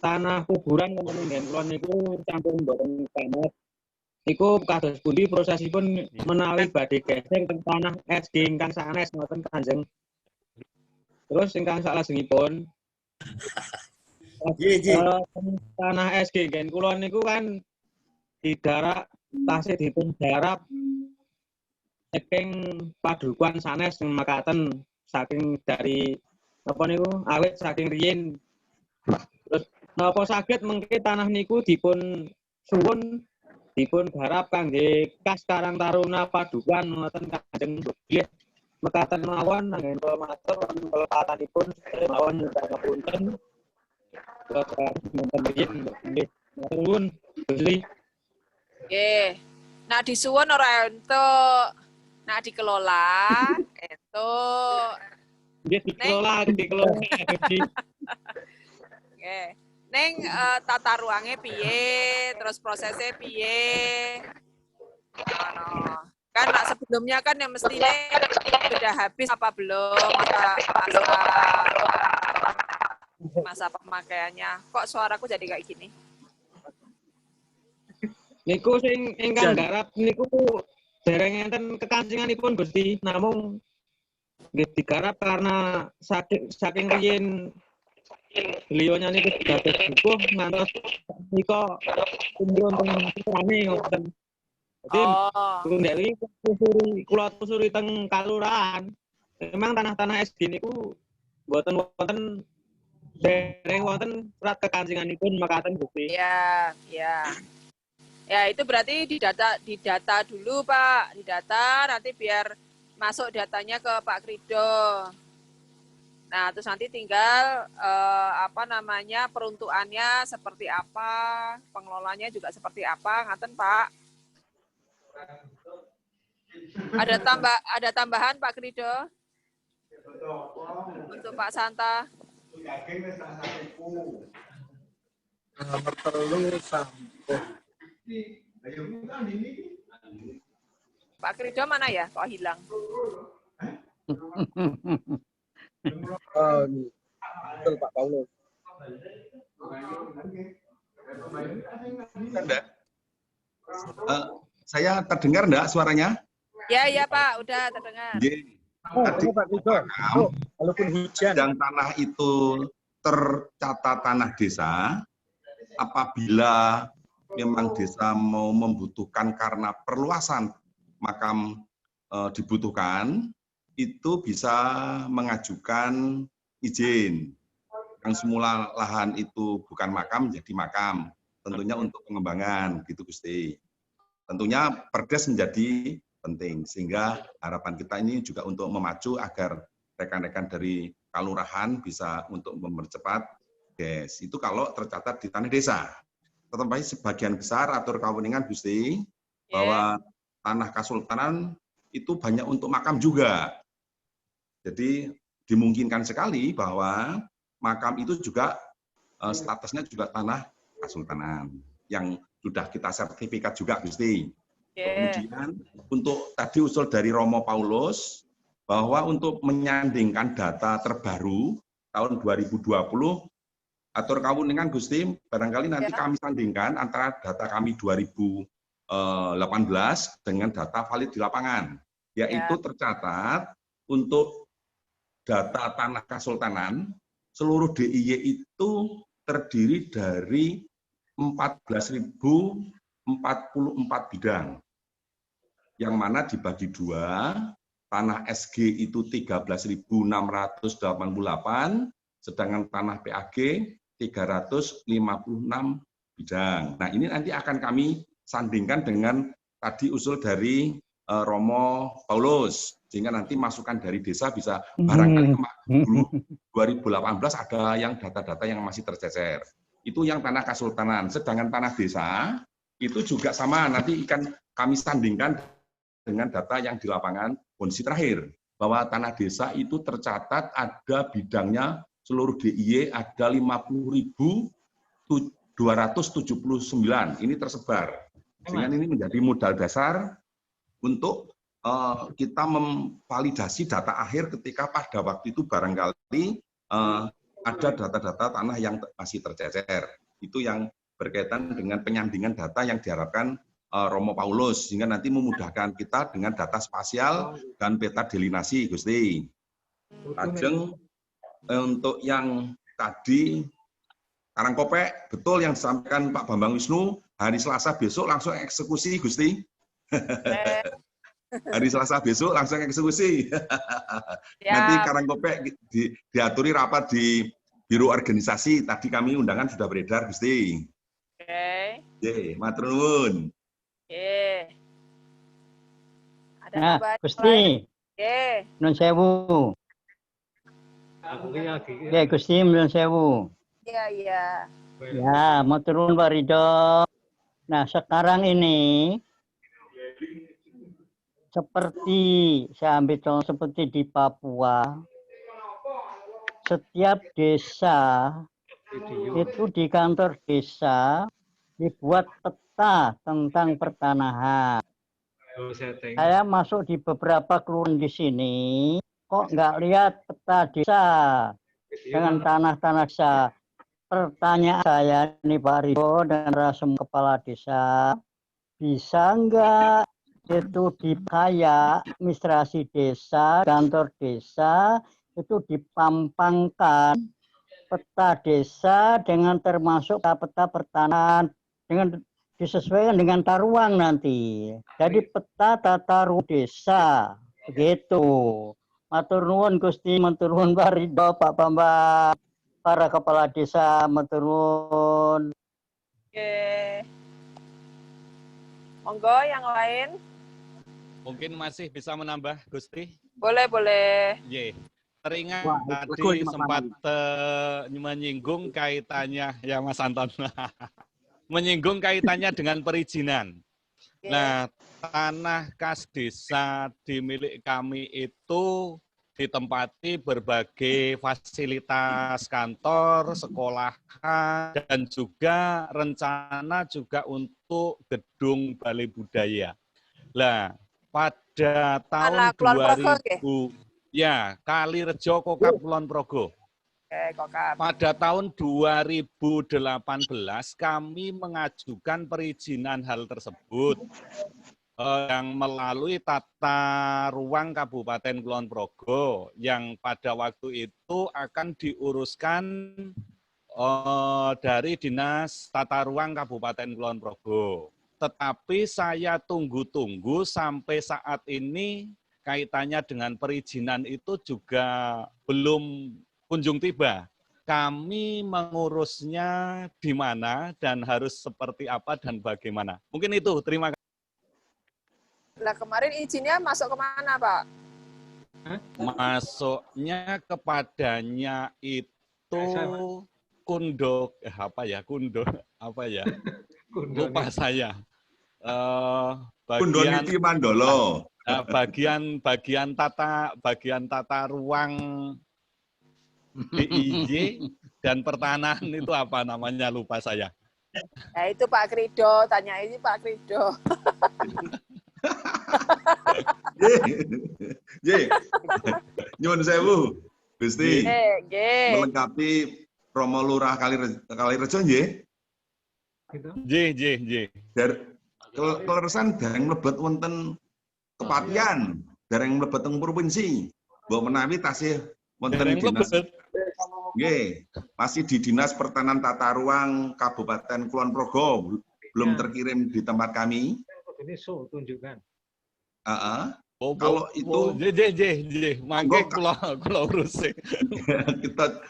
tanah kuburan wonten kula niku sampun mboten tamat. Niku kados pundi prosesipun menawi badhe geser teng tanah SD ingkang sanes ngoten Kanjeng. Terus ingkang salajengipun tanah SD gen kula niku kan didarak tasih dipun garap saking padukuan sanes mekaten saking dari apa niku awit saking riyin. Terus napa saged mengke tanah niku dipun suwun dipun garap kangge kas Karang Taruna Padukuan ngoten Kanjeng bilih mekaten mawon anggen kula matur kelepatanipun mawon ngapunten. Nuwun Gusti. Nggih. Nah disuwun ora entuk. Nah dikelola entuk. Nggih dikelola. Oke. Neng tata ruangnya piye, terus prosesnya piye. Kan sebelumnya kan yang mestinya sudah habis apa belum masa pemakaiannya. Kok suaraku jadi kayak gini? Niku sing ingkang garap niku dereng enten kekancinganipun Gusti, namung nggih digarap karena saking riyin beliaunya niku dados bukuh ngantos nika umurun teng rame ngoten. Jadi Dewi kula tusuri teng kalurahan. Memang tanah-tanah SD niku mboten wonten dereng wonten surat kekancinganipun mekaten Gusti. Iya. Ya itu berarti didata dulu Pak, didata nanti biar masuk datanya ke Pak Krido. Nah, terus nanti tinggal peruntukannya seperti apa, pengelolanya juga seperti apa, ngaten Pak. Ada tambahan Pak Krido? Untuk Pak Santa. Nomor telu sampai. Pak Krido mana ya? Kok hilang? Oh, ini. Betul Pak Paulus. Enggak. Saya terdengar enggak suaranya? Ya Pak, udah terdengar. Tadi walaupun hujan dan tanah itu tercatat tanah desa, apabila memang desa mau membutuhkan karena perluasan makam dibutuhkan, itu bisa mengajukan izin. Yang semula lahan itu bukan makam jadi makam, tentunya untuk pengembangan gitu Gusti. Tentunya perdes menjadi penting, sehingga harapan kita ini juga untuk memacu agar rekan-rekan dari kalurahan bisa untuk mempercepat des. Itu kalau tercatat di tanah desa. Tetapi sebagian besar atur kaweningan Gusti bahwa tanah kasultanan itu banyak untuk makam juga. Jadi dimungkinkan sekali bahwa makam itu juga statusnya juga tanah kasultanan yang sudah kita sertifikat juga Gusti. Kemudian untuk tadi usul dari Romo Paulus, bahwa untuk menyandingkan data terbaru tahun 2020, atur kawun dengan Gusti, barangkali nanti kami sandingkan antara data kami 2018 dengan data valid di lapangan, yaitu tercatat untuk data tanah kasultanan, seluruh DIY itu terdiri dari 14.044 bidang, yang mana dibagi dua, tanah SG itu 13.688, sedangkan tanah PAG 356 bidang. Nah, ini nanti akan kami sandingkan dengan tadi usul dari Romo Paulus, sehingga nanti masukan dari desa bisa barangkali dulu 2018 ada yang data-data yang masih tercecer. Itu yang tanah kasultanan. Sedangkan tanah desa itu juga sama, nanti akan kami sandingkan dengan data yang di lapangan kondisi terakhir, bahwa tanah desa itu tercatat ada bidangnya seluruh DIY ada 50.279. Ini tersebar. Sehingga ini menjadi modal dasar untuk kita memvalidasi data akhir ketika pada waktu itu barangkali ada data-data tanah yang masih tercecer. Itu yang berkaitan dengan penyandingan data yang diharapkan Romo Paulus, sehingga nanti memudahkan kita dengan data spasial dan peta delinasi, Gusti. Lajeng untuk yang tadi Karangkopek, betul yang disampaikan Pak Bambang Wisnu, hari Selasa besok langsung eksekusi, Gusti. Hari Selasa besok langsung eksekusi. Nanti Karangkopek diaturi rapat di Biro Organisasi, tadi kami undangan sudah beredar, Gusti. Oke. Matur nuwun. Nah, Gusti. Nun sewu. Oke, Gusti, nun sewu. Iya. Ya, mau turun Pak Ridho. Nah, sekarang ini seperti saya ambil contoh seperti di Papua, setiap desa itu di kantor desa dibuat peta tentang pertanahan. Saya masuk di beberapa kelurahan di sini, kok nggak lihat peta desa dengan tanah-tanah desa. Pertanyaan saya nih Pak Ridho dan semua kepala desa, bisa nggak itu kayak administrasi desa, kantor desa itu dipampangkan peta desa dengan termasuk peta pertanahan dengan disesuaikan dengan tata ruang nanti. Jadi peta tata ruang desa begitu. Matur nuwun Gusti, matur nuwun Pak Ridho, Pak Bambang, para kepala desa, matur nuwun. Oke. Monggo yang lain. Mungkin masih bisa menambah, Gusti? Boleh. Teringat tadi sempat menyinggung kaitannya, ya Mas Anton, menyinggung kaitannya dengan perizinan. Nah, tanah kas desa di milik kami itu ditempati berbagai fasilitas kantor, sekolahan, dan juga rencana juga untuk gedung balai budaya. Nah, pada tahun 2000, ya, Kalirejo Kokap Kulon Progo. Pada tahun 2018 kami mengajukan perizinan hal tersebut yang melalui tata ruang Kabupaten Kulon Progo yang pada waktu itu akan diuruskan dari Dinas Tata Ruang Kabupaten Kulon Progo. Tetapi saya tunggu-tunggu sampai saat ini kaitannya dengan perizinan itu juga belum kunjung tiba. Kami mengurusnya di mana dan harus seperti apa dan bagaimana. Mungkin itu, terima kasih. Nah, kemarin izinnya masuk kemana, Pak? Masuknya kepadanya itu Kundo, lupa saya. Kundoniti Mandolo. Bagian tata ruang DIY dan pertanahan itu apa namanya, lupa saya. Nah, itu Pak Krido, tanya ini Pak Krido. Nyuwun sewu, Gusti. Melengkapi Romo Lurah Kalirejo nggih. Nggih. Keleresan dereng mlebet wonten kepatian, dereng mlebet teng provinsi. Mbok menawi tasih wonten dinas. Nggih, masih di Dinas Pertanahan Tata Ruang Kabupaten Kulon Progo, belum terkirim di tempat kami. Ini tunjukkan. Kalau itu mangke kula urusi. kita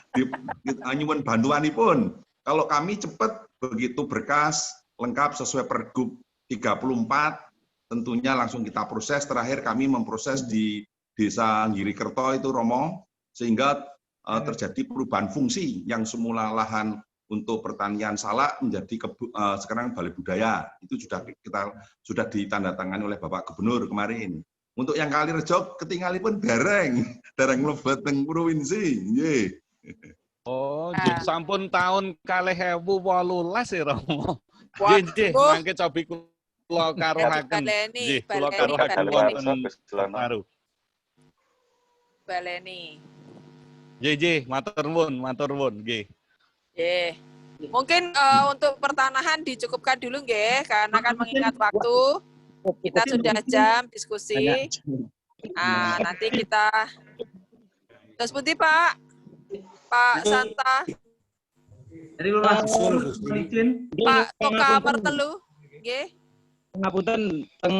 nyuwun bantuanipun. Kalau kami cepat begitu berkas lengkap sesuai Pergub 34, tentunya langsung kita proses. Terakhir kami memproses di Desa Ngirikerto itu Romo, sehingga terjadi perubahan fungsi yang semula lahan untuk pertanian salak menjadi sekarang balai budaya. Itu sudah ditandatangani oleh Bapak Gubernur kemarin. Untuk yang Kalirejo ketinggalipun dereng mlebet teng provinsi. Nggih. Oh, sampun tahun 2018 ya Romo. Nggih, mangke cobi kula karohaken. Nggih, kula karohaken wonten Taru. Baleni. Nggih, matur nuwun, nggih. Nggih. Mungkin untuk pertanahan dicukupkan dulu nggih, karena kan mengingat waktu. Kita sudah jam diskusi. Nanti kita terus putih Pak Santa. Dari Lurah izin. Pak Toka Mertelu. Nggih. Ngapunten teng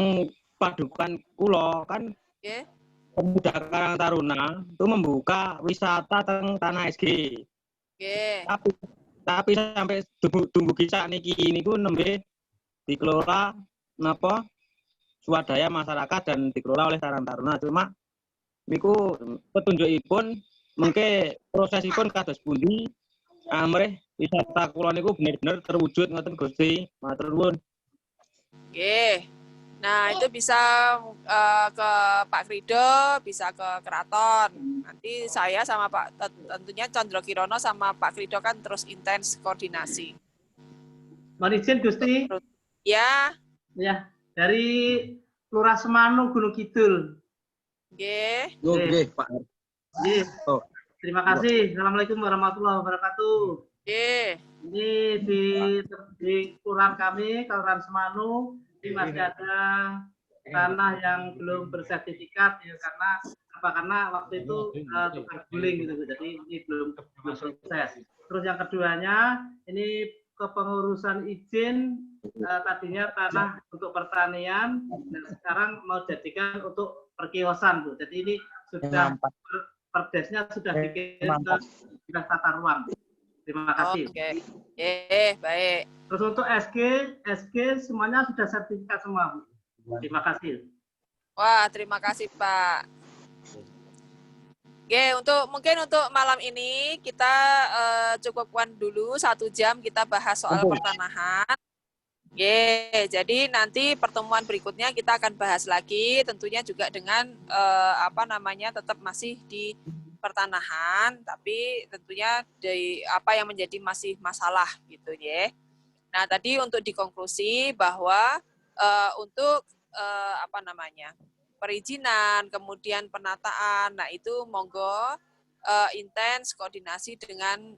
padukan kula kan nggih. Pemuda Karang Taruna itu membuka wisata teng Tanah SG. Nggih. Tapi sampai tunggu kisah niki niku nembe dikelola napa swadaya masyarakat dan dikelola oleh Karang Taruna. Cuma niku petunjukipun mengke prosesipun kados pundi amrih wisata kula niku bener-bener terwujud ngoten Gusti. Matur nuwun. Nggih. Nah, itu bisa ke Pak Krido, bisa ke Keraton. Nanti saya sama tentunya Condro Kirono sama Pak Krido kan terus intens koordinasi. Mohon izin Gusti. Ya. Ya, dari Lurah Semanu Gunung Kidul. Nggih. Nggih, Pak. Nggih. Terima kasih. Assalamualaikum warahmatullahi wabarakatuh. Nggih. Ini di kelurahan kami, Kelurahan Semanu, ini masih ada tanah yang belum bersertifikat ya, karena waktu itu tukar guling gitu, jadi ini belum proses. Terus yang keduanya ini kepengurusan izin tadinya tanah untuk pertanian dan sekarang mau jadikan untuk perkiosan Bu. Jadi ini sudah perdesnya sudah dikirim ke Dinas Tata Ruang. Terima kasih. Oke. Baik. Terus untuk SG semuanya sudah sertifikat semua, Bu. Terima kasih. Wah, terima kasih, Pak. Oke, mungkin untuk malam ini kita cukupkan dulu 1 jam kita bahas soal pertanahan. Oke, jadi nanti pertemuan berikutnya kita akan bahas lagi, tentunya juga dengan tetap masih di pertanahan, tapi tentunya dari apa yang menjadi masih masalah gitu ya. Nah, tadi untuk dikonklusi bahwa untuk perizinan, kemudian penataan, nah itu monggo intens koordinasi dengan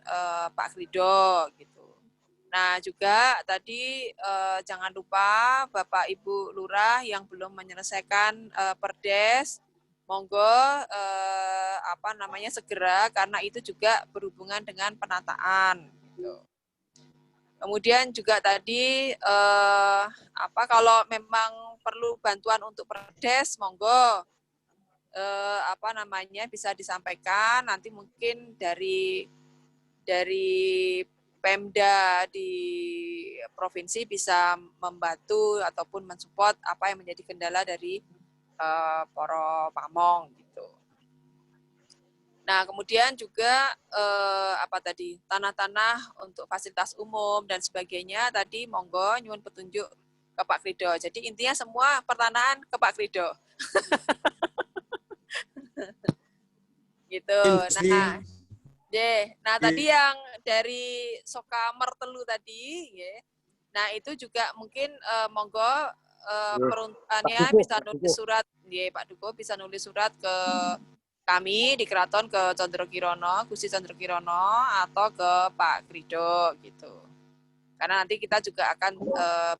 Pak Krido gitu. Nah, juga tadi jangan lupa Bapak Ibu Lurah yang belum menyelesaikan Perdes, monggo segera, karena itu juga berhubungan dengan penataan gitu. Kemudian juga tadi kalau memang perlu bantuan untuk Perdes, monggo bisa disampaikan, nanti mungkin dari Pemda di provinsi bisa membantu ataupun mensupport apa yang menjadi kendala dari para pamong gitu. Nah, kemudian juga tanah-tanah untuk fasilitas umum dan sebagainya tadi monggo nyuwun petunjuk ke Pak Krido. Jadi intinya semua pertanahan ke Pak Krido. Gitu. Nah, tadi yang dari Soka Mertelu tadi, nah itu juga mungkin monggo peruntukannya bisa nulis surat, ya Pak Duko bisa nulis surat ke kami di Keraton, ke Condro Kirono, Gusti Condro Kirono, atau ke Pak Krido gitu. Karena nanti kita juga akan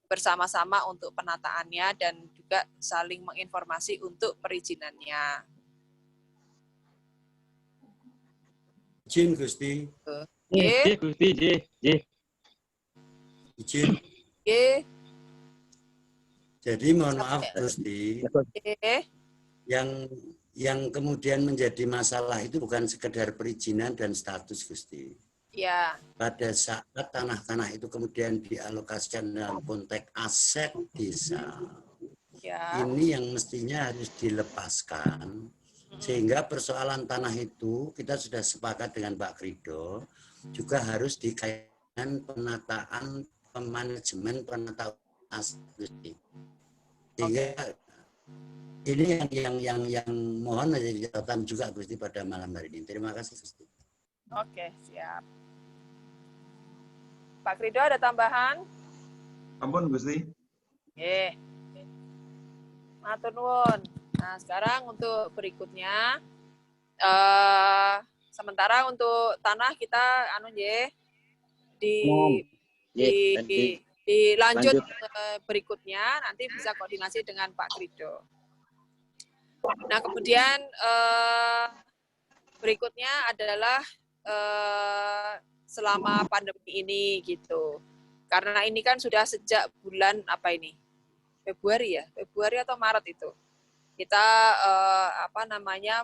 bersama-sama untuk penataannya dan juga saling menginformasi untuk perizinannya. Izin Gusti. Gusti, izin. Oke. Jadi mohon maaf Gusti. Yang kemudian menjadi masalah itu bukan sekedar perizinan dan status Gusti. Ya. Pada saat tanah-tanah itu kemudian dialokasikan dalam konteks aset desa, ya. Ini yang mestinya harus dilepaskan, sehingga persoalan tanah itu kita sudah sepakat dengan Pak Krido, juga harus dikaitkan penataan manajemen penataan aset. Sehingga ini yang mohon menjadi catatan juga Gusti pada malam hari ini. Terima kasih Gusti. Oke, siap. Pak Krido ada tambahan? Ampun Gusti. Oke. Matur nuwun. Nah, sekarang untuk berikutnya sementara untuk tanah kita dilanjut berikutnya, nanti bisa koordinasi dengan Pak Krido. Nah, kemudian berikutnya adalah selama pandemi ini gitu. Karena ini kan sudah sejak bulan apa ini? Februari ya? Februari atau Maret itu. Kita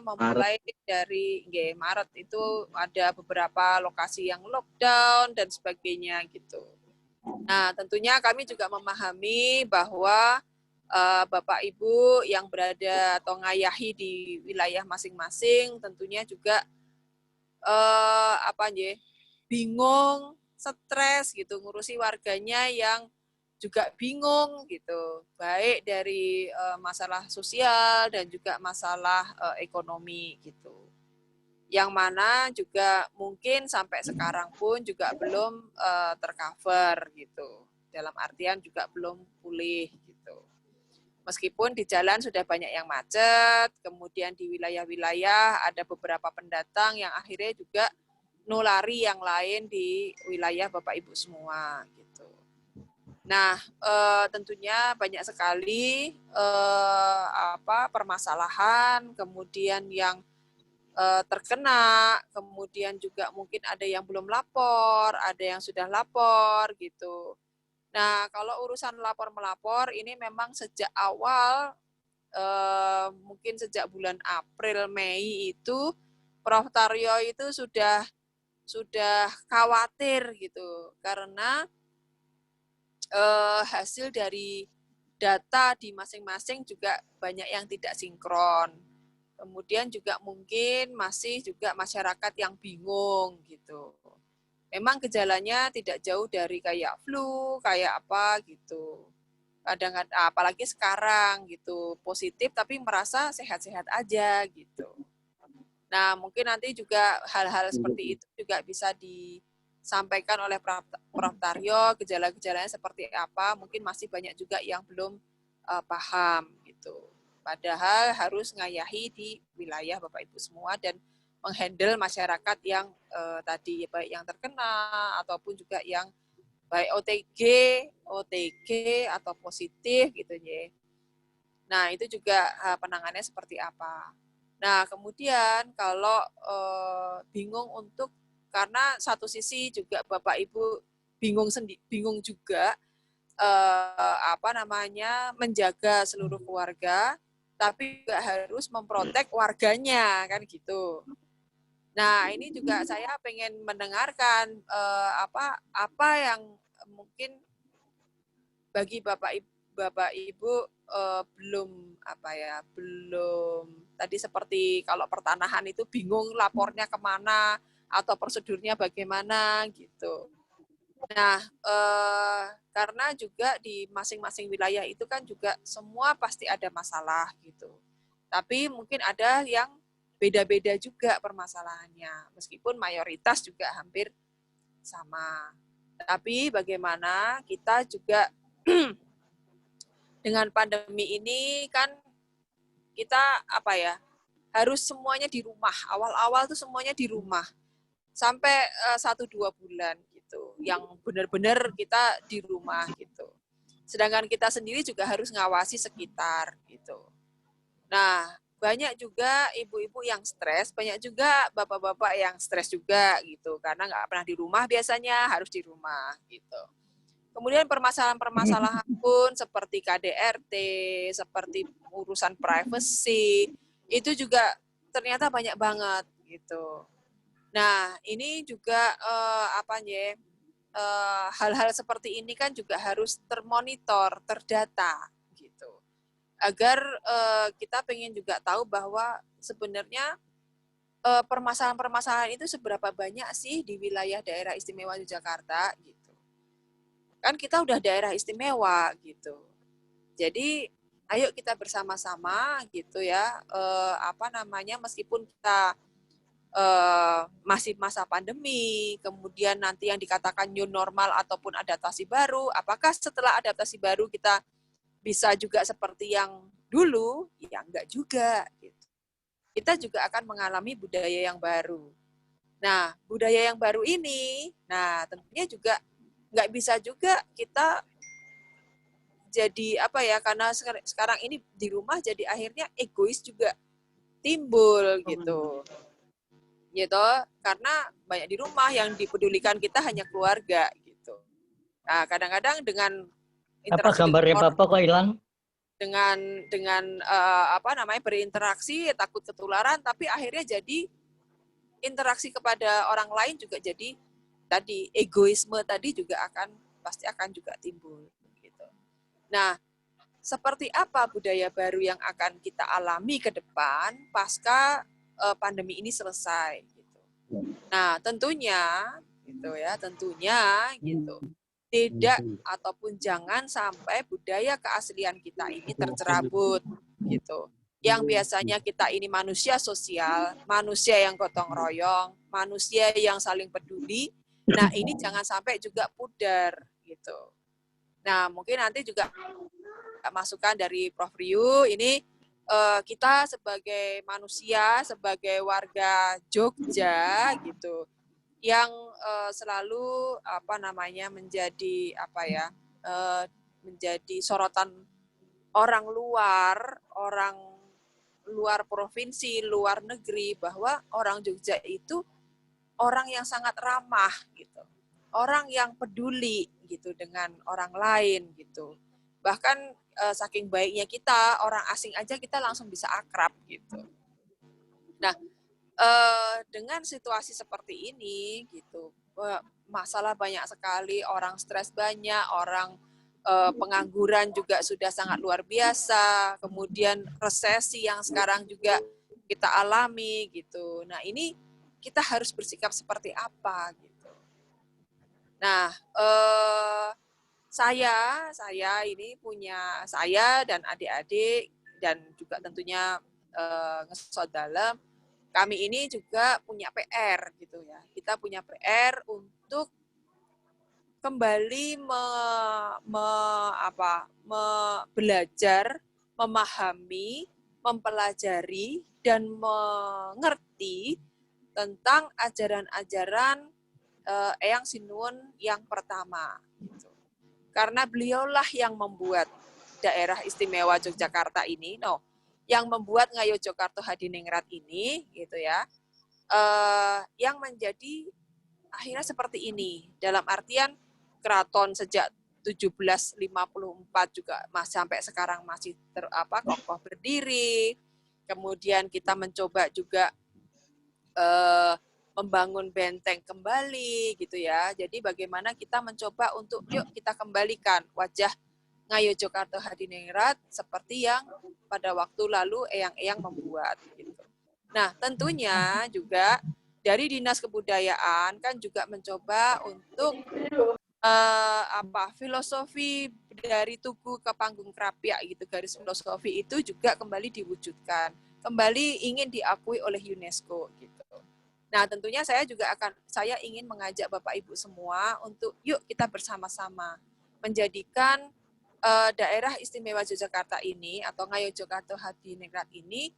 memulai dari Maret itu ada beberapa lokasi yang lockdown dan sebagainya gitu. Nah, tentunya kami juga memahami bahwa Bapak Ibu yang berada atau ngayahi di wilayah masing-masing tentunya juga bingung, stres gitu, ngurusi warganya yang juga bingung gitu, baik dari masalah sosial dan juga masalah ekonomi gitu. Yang mana juga mungkin sampai sekarang pun juga belum tercover gitu. Dalam artian juga belum pulih gitu. Meskipun di jalan sudah banyak yang macet, kemudian di wilayah-wilayah ada beberapa pendatang yang akhirnya juga nulari yang lain di wilayah Bapak Ibu semua gitu. Nah, tentunya banyak sekali permasalahan, kemudian yang terkena, kemudian juga mungkin ada yang belum lapor, ada yang sudah lapor gitu. Nah, kalau urusan lapor-melapor ini memang sejak awal, mungkin sejak bulan April, Mei itu, Prof. Taryo itu sudah khawatir gitu, karena hasil dari data di masing-masing juga banyak yang tidak sinkron. Kemudian juga mungkin masih juga masyarakat yang bingung gitu. Memang gejalanya tidak jauh dari kayak flu, kayak apa gitu. Kadang-kadang apalagi sekarang gitu, positif tapi merasa sehat-sehat aja gitu. Nah, mungkin nanti juga hal-hal seperti itu juga bisa disampaikan oleh Prof. Taryo, gejala-gejalanya seperti apa, mungkin masih banyak juga yang belum paham gitu. Padahal harus ngayahi di wilayah Bapak Ibu semua dan menghandle masyarakat yang tadi baik yang terkena ataupun juga yang baik OTG atau positif gitu ya. Nah, itu juga penanganannya seperti apa. Nah, kemudian kalau bingung untuk, karena satu sisi juga Bapak Ibu bingung juga menjaga seluruh keluarga, tapi juga harus memprotek warganya kan gitu. Nah, ini juga saya pengen mendengarkan apa yang mungkin bagi Bapak Ibu belum tadi seperti kalau pertanahan itu bingung lapornya kemana atau prosedurnya bagaimana gitu. Nah, karena juga di masing-masing wilayah itu kan juga semua pasti ada masalah gitu. Tapi mungkin ada yang beda-beda juga permasalahannya, meskipun mayoritas juga hampir sama. Tapi bagaimana kita juga dengan pandemi ini kan kita harus semuanya di rumah. Awal-awal tuh semuanya di rumah sampai 1-2 bulan gitu. Yang benar-benar kita di rumah gitu. Sedangkan kita sendiri juga harus ngawasi sekitar gitu. Nah, banyak juga ibu-ibu yang stres, banyak juga bapak-bapak yang stres juga gitu, karena nggak pernah di rumah biasanya, harus di rumah gitu. Kemudian permasalahan-permasalahan pun seperti KDRT, seperti urusan privacy, itu juga ternyata banyak banget gitu. Nah, ini juga hal-hal seperti ini kan juga harus termonitor, terdata gitu. Agar kita pengen juga tahu bahwa sebenarnya permasalahan-permasalahan itu seberapa banyak sih di wilayah daerah istimewa Yogyakarta gitu. Kan kita udah daerah istimewa gitu. Jadi ayo kita bersama-sama gitu ya, meskipun kita masih masa pandemi, kemudian nanti yang dikatakan new normal ataupun adaptasi baru, apakah setelah adaptasi baru kita bisa juga seperti yang dulu? Ya enggak juga. Gitu. Kita juga akan mengalami budaya yang baru. Nah, budaya yang baru ini, tentunya juga nggak bisa juga kita jadi karena sekarang ini di rumah jadi akhirnya egois juga timbul gitu. Gitu, karena banyak di rumah yang dipedulikan kita hanya keluarga gitu. Nah, kadang-kadang dengan interaksi gambarnya Bapak kok hilang? Dengan berinteraksi takut ketularan, tapi akhirnya jadi interaksi kepada orang lain juga jadi tadi egoisme tadi juga pasti akan juga timbul gitu. Nah, seperti apa budaya baru yang akan kita alami ke depan pasca pandemi ini selesai gitu. Nah, tentunya tidak ataupun jangan sampai budaya keaslian kita ini tercerabut gitu. Yang biasanya kita ini manusia sosial, manusia yang gotong royong, manusia yang saling peduli. Nah, ini jangan sampai juga pudar gitu. Nah, mungkin nanti juga masukan dari Prof. Riu ini kita sebagai manusia, sebagai warga Jogja gitu, yang selalu menjadi sorotan orang luar provinsi, luar negeri, bahwa orang Jogja itu orang yang sangat ramah gitu, orang yang peduli gitu dengan orang lain gitu. Bahkan saking baiknya kita, orang asing aja kita langsung bisa akrab gitu. Nah, dengan situasi seperti ini gitu, masalah banyak sekali, orang stres banyak, orang pengangguran juga sudah sangat luar biasa, kemudian resesi yang sekarang juga kita alami gitu. Nah, ini kita harus bersikap seperti apa gitu. Nah, saya ini punya, saya dan adik-adik dan juga tentunya ngesot dalam, kami ini juga punya PR gitu ya. Kita punya PR untuk kembali belajar, memahami, mempelajari dan mengerti tentang ajaran-ajaran Eyang Sinuwun yang pertama gitu. Karena beliaulah yang membuat daerah istimewa Yogyakarta ini, yang membuat Ngayogyakarta Hadiningrat ini, gitu ya, yang menjadi akhirnya seperti ini. Dalam artian keraton sejak 1754 juga sampai sekarang masih kokoh berdiri. Kemudian kita mencoba juga membangun benteng kembali gitu ya. Jadi bagaimana kita mencoba untuk yuk kita kembalikan wajah Ngayogyakarta Hadiningrat seperti yang pada waktu lalu eyang-eyang membuat gitu. Nah, tentunya juga dari Dinas Kebudayaan kan juga mencoba untuk filosofi dari Tugu ke Panggung Krapyak gitu, garis filosofi itu juga kembali diwujudkan, kembali ingin diakui oleh UNESCO gitu. Nah, tentunya saya ingin mengajak Bapak Ibu semua untuk yuk kita bersama-sama menjadikan daerah istimewa Yogyakarta ini atau Ngayogyakarta Hadiningrat ini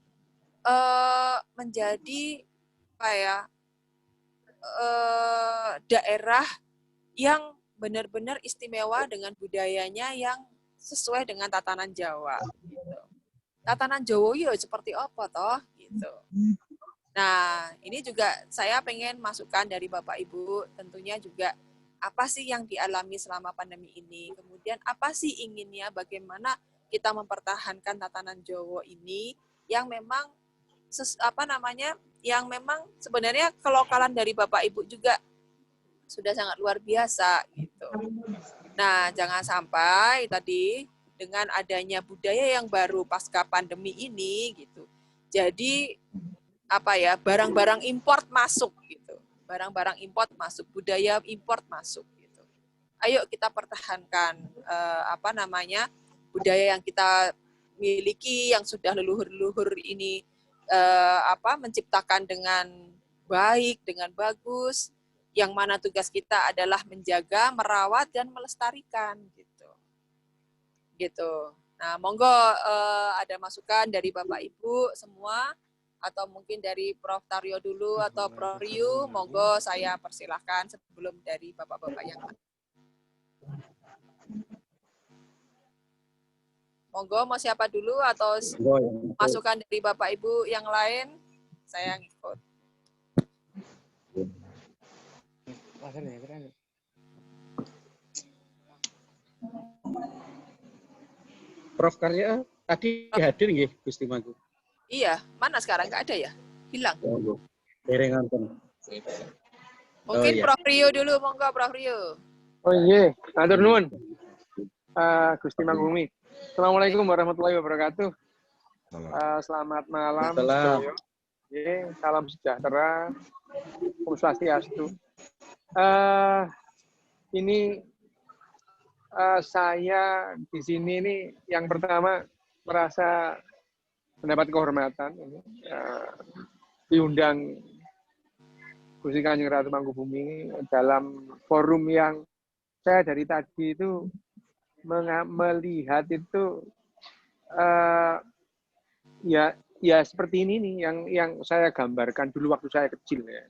menjadi apa ya, daerah yang benar-benar istimewa dengan budayanya yang sesuai dengan tatanan Jawa. Gitu. Tatanan Jawa ya seperti apa toh? Gitu. Nah, ini juga saya pengen masukkan dari Bapak Ibu, tentunya juga apa sih yang dialami selama pandemi ini, kemudian apa sih inginnya, bagaimana kita mempertahankan tatanan Jawa ini yang memang yang memang sebenarnya kelokalan dari Bapak Ibu juga sudah sangat luar biasa gitu. Nah, jangan sampai tadi dengan adanya budaya yang baru pasca pandemi ini gitu. Jadi apa ya, barang-barang import masuk gitu. Barang-barang import masuk, budaya import masuk gitu. Ayo kita pertahankan budaya yang kita miliki yang sudah leluhur-leluhur ini menciptakan dengan baik, dengan bagus, yang mana tugas kita adalah menjaga, merawat dan melestarikan gitu. Gitu. Nah, monggo ada masukan dari Bapak Ibu semua, atau mungkin dari Prof. Taryo dulu atau Prof. Ryu, monggo saya persilahkan sebelum dari Bapak-Bapak yang lain. Monggo, mau siapa dulu atau masukan dari Bapak Ibu yang lain? Saya ngikut. Prof. Karya tadi hadir nggih Gusti Mangku? Iya, mana sekarang? Nggak ada ya? Hilang. Mungkin iya. Prof. Rio dulu, monggo Prof. Rio. Oh iya, matur nuwun. Gusti Manggumi. Assalamualaikum warahmatullahi wabarakatuh. Selamat malam. Salam sejahtera. Om Swastiastu. Ini saya di sini ini yang pertama merasa mendapat kehormatan diundang Gusti Kanjeng Ratu Mangkubumi dalam forum yang saya dari tadi itu melihat itu ya seperti ini nih yang saya gambarkan dulu waktu saya kecil ya.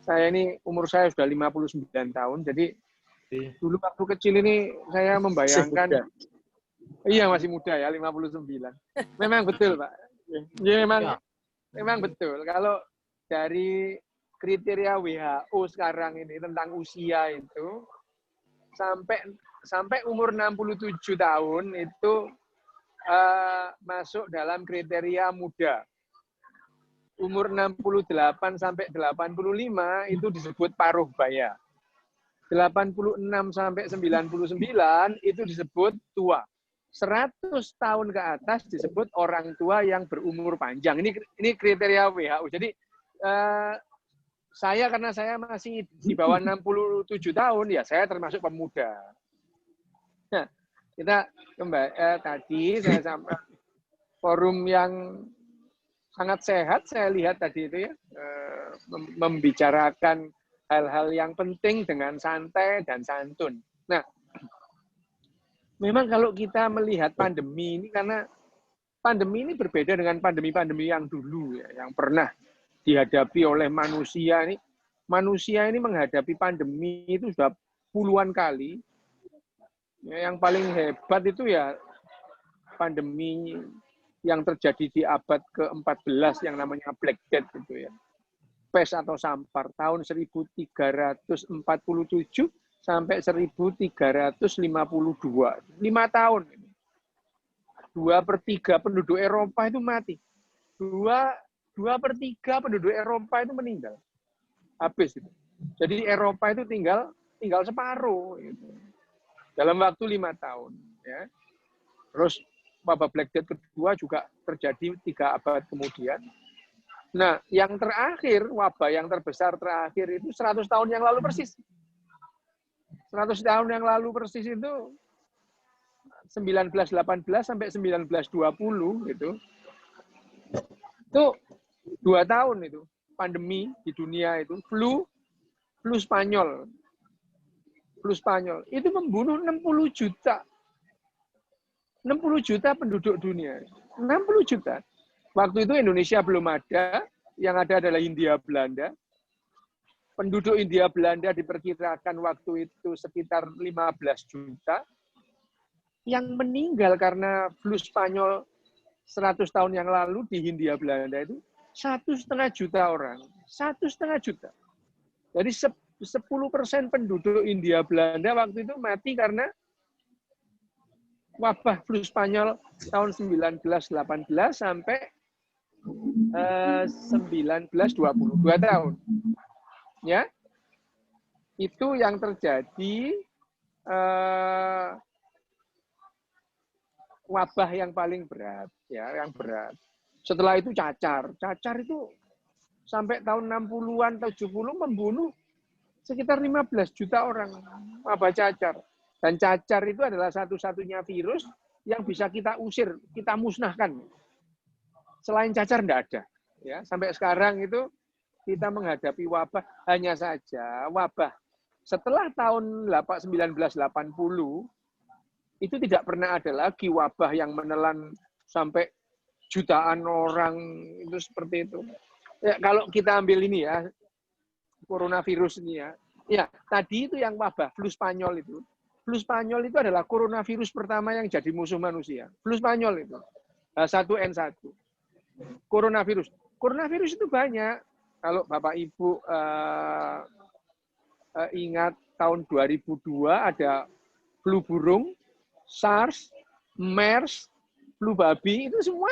Saya ini umur saya sudah 59 tahun, jadi dulu waktu kecil ini saya membayangkan iya masih muda ya, 59. Memang betul, Pak. Ya, memang betul. Kalau dari kriteria WHO sekarang ini tentang usia itu sampai umur 67 tahun itu masuk dalam kriteria muda. Umur 68 sampai 85 itu disebut paruh baya. 86 sampai 99 itu disebut tua. 100 tahun ke atas disebut orang tua yang berumur panjang. Ini kriteria WHO. Jadi karena saya masih di bawah 67 tahun, ya saya termasuk pemuda. Nah, kita kembali tadi saya sampai forum yang sangat sehat saya lihat tadi itu ya, membicarakan hal-hal yang penting dengan santai dan santun. Nah, memang kalau kita melihat pandemi ini, karena pandemi ini berbeda dengan pandemi-pandemi yang dulu ya, yang pernah dihadapi oleh manusia ini. Manusia ini menghadapi pandemi itu sudah puluhan kali. Yang paling hebat itu ya pandemi yang terjadi di abad ke-14 yang namanya Black Death itu ya. Pes atau sampar tahun 1347 sampai 1352. 5 tahun. 2/3 penduduk Eropa itu mati. 2/3 penduduk Eropa itu meninggal. Habis itu. Jadi Eropa itu tinggal separuh gitu. Dalam waktu 5 tahun ya. Terus wabah Black Death kedua juga terjadi 3 abad kemudian. Nah, yang terakhir, wabah yang terbesar terakhir itu 100 tahun yang lalu persis. 100 tahun yang lalu persis itu 1918 sampai 1920 gitu. Itu 2 tahun itu pandemi di dunia itu, flu Spanyol. Flu Spanyol itu membunuh 60 juta 60 juta penduduk dunia. 60 juta. Waktu itu Indonesia belum ada, yang ada adalah Hindia Belanda. Penduduk Hindia Belanda diperkirakan waktu itu sekitar 15 juta. Yang meninggal karena flu Spanyol 100 tahun yang lalu di Hindia Belanda itu 1,5 juta orang. 1,5 juta. Jadi 10% penduduk Hindia Belanda waktu itu mati karena wabah flu Spanyol tahun 1918 sampai 1920, 2 tahun. Ya, itu yang terjadi wabah yang paling berat, ya, yang berat. Setelah itu cacar itu sampai tahun 60-an, 70 membunuh sekitar 15 juta orang wabah cacar. Dan cacar itu adalah satu-satunya virus yang bisa kita usir, kita musnahkan. Selain cacar tidak ada. Ya, sampai sekarang itu kita menghadapi wabah, hanya saja wabah setelah tahun 1980 itu tidak pernah ada lagi wabah yang menelan sampai jutaan orang itu seperti itu. Ya, kalau kita ambil ini ya, coronavirus ini ya. Ya, tadi itu yang wabah flu Spanyol itu. Flu Spanyol itu adalah coronavirus pertama yang jadi musuh manusia. Flu Spanyol itu. H1N1. Coronavirus itu banyak. Kalau Bapak Ibu ingat tahun 2002 ada flu burung, SARS, MERS, flu babi, itu semua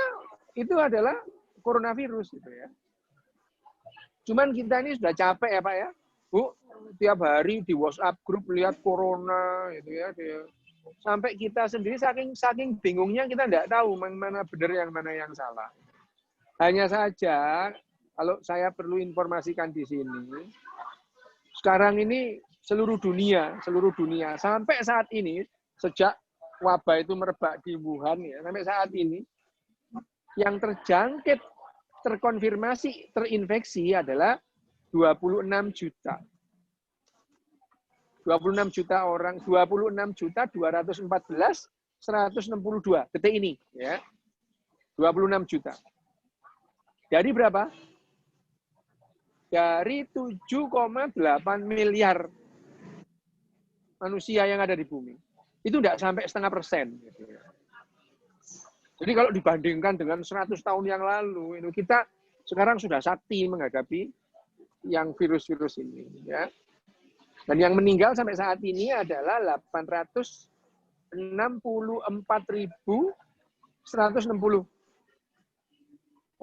itu adalah coronavirus gitu ya. Cuman kita ini sudah capek ya Pak ya. Bu, tiap hari di WhatsApp grup lihat corona gitu ya. Sampai kita sendiri saking bingungnya kita tidak tahu mana benar yang mana yang salah. Hanya saja kalau saya perlu informasikan di sini, sekarang ini seluruh dunia sampai saat ini sejak wabah itu merebak di Wuhan ya, sampai saat ini yang terjangkit, terkonfirmasi, terinfeksi adalah 26 juta. 26 juta orang, 26 juta 214 162 detik ini ya. 26 juta. Dari berapa? Dari 7,8 miliar manusia yang ada di bumi. Itu tidak sampai 0,5%. Gitu. Jadi kalau dibandingkan dengan 100 tahun yang lalu, itu kita sekarang sudah sakti menghadapi yang virus-virus ini. Ya. Dan yang meninggal sampai saat ini adalah 864.160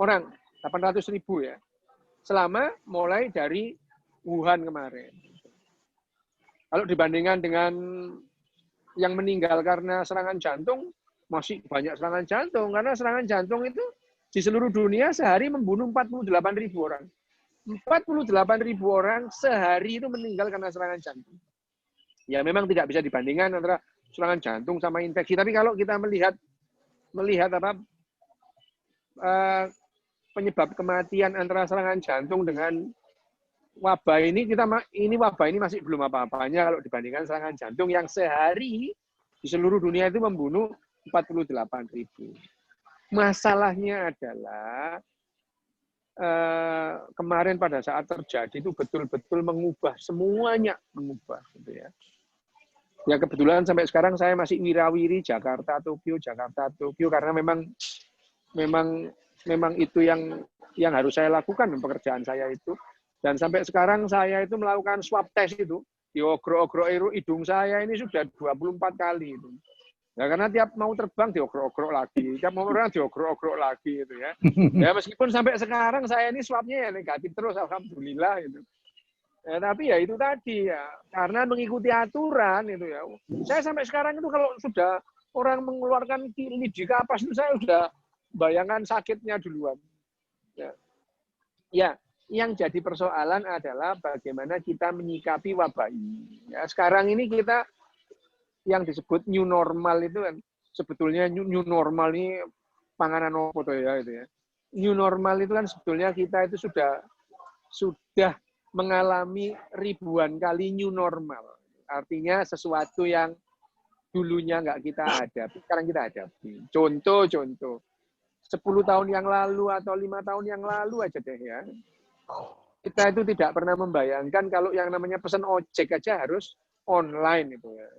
orang. 800.000 ya. Selama mulai dari Wuhan kemarin. Kalau dibandingkan dengan yang meninggal karena serangan jantung, masih banyak serangan jantung. Karena serangan jantung itu di seluruh dunia sehari membunuh 48.000 orang. 48.000 orang sehari itu meninggal karena serangan jantung. Ya memang tidak bisa dibandingkan antara serangan jantung sama infeksi. Tapi kalau kita melihat apa penyebab kematian antara serangan jantung dengan wabah ini, wabah ini masih belum apa-apanya kalau dibandingkan serangan jantung yang sehari di seluruh dunia itu membunuh 48.000. Masalahnya adalah kemarin pada saat terjadi itu betul-betul mengubah semuanya, gitu ya. Ya kebetulan sampai sekarang saya masih wirawiri Jakarta Tokyo karena memang itu yang harus saya lakukan pekerjaan saya itu. Dan sampai sekarang saya itu melakukan swab test itu diogrok-ogrok hidung saya ini sudah 24 kali itu. Ya karena tiap mau terbang diogrok-ogrok lagi, tiap mau orang diogrok-ogrok lagi itu ya. Ya meskipun sampai sekarang saya ini swabnya ya negatif terus, alhamdulillah itu. Ya, tapi ya itu tadi ya, karena mengikuti aturan itu ya. Saya sampai sekarang itu kalau sudah orang mengeluarkan lidi kapas itu saya sudah bayangkan sakitnya duluan. Ya, yang jadi persoalan adalah bagaimana kita menyikapi wabah ini. Ya, sekarang ini kita yang disebut new normal itu kan sebetulnya new normal ini panganan apa ya itu ya. New normal itu kan sebetulnya kita itu sudah mengalami ribuan kali new normal. Artinya sesuatu yang dulunya nggak kita hadapi, sekarang kita hadapi. Contoh, 10 tahun yang lalu atau 5 tahun yang lalu aja deh ya. Kita itu tidak pernah membayangkan kalau yang namanya pesan ojek aja harus online itu ya.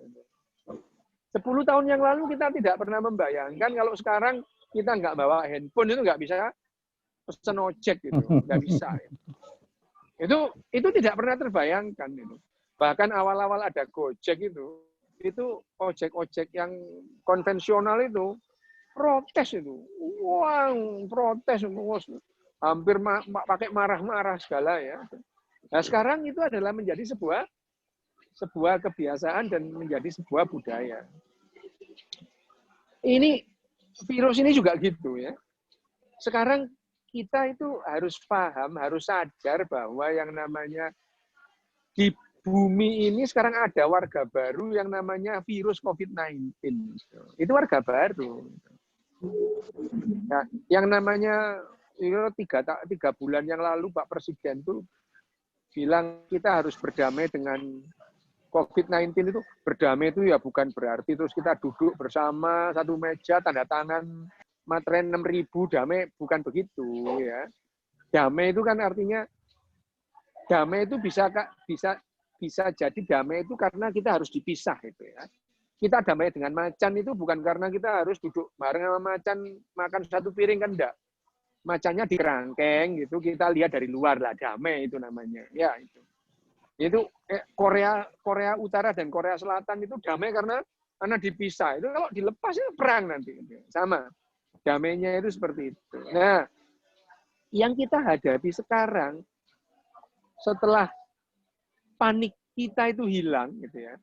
10 tahun yang lalu kita tidak pernah membayangkan kalau sekarang kita nggak bawa handphone itu nggak bisa pesan ojek gitu, nggak bisa. Ya. Itu tidak pernah terbayangkan itu. Bahkan awal-awal ada Gojek itu ojek-ojek yang konvensional itu protes itu. Wow, protes hampir pakai marah-marah segala ya. Nah, sekarang itu adalah menjadi sebuah kebiasaan dan menjadi sebuah budaya. Ini virus ini juga gitu ya. Sekarang kita itu harus paham, harus sadar bahwa yang namanya di bumi ini sekarang ada warga baru yang namanya virus COVID-19. Itu warga baru. Nah, yang namanya 3 bulan yang lalu Pak Presiden tuh bilang kita harus berdamai dengan COVID-19 itu. Berdamai itu ya bukan berarti terus kita duduk bersama satu meja, tanda tangan materai 6.000, damai bukan begitu ya. Damai itu kan artinya damai itu bisa jadi damai itu karena kita harus dipisah itu ya. Kita damai dengan macan itu bukan karena kita harus duduk bareng sama macan makan satu piring kan enggak. Macannya di kerangkeng gitu, kita lihat dari luar lah, damai itu namanya. Ya itu. Itu Korea Utara dan Korea Selatan itu damai karena dipisah. Itu kalau dilepas itu perang nanti. Sama. Damainya itu seperti itu. Nah, yang kita hadapi sekarang setelah panik kita itu hilang gitu ya.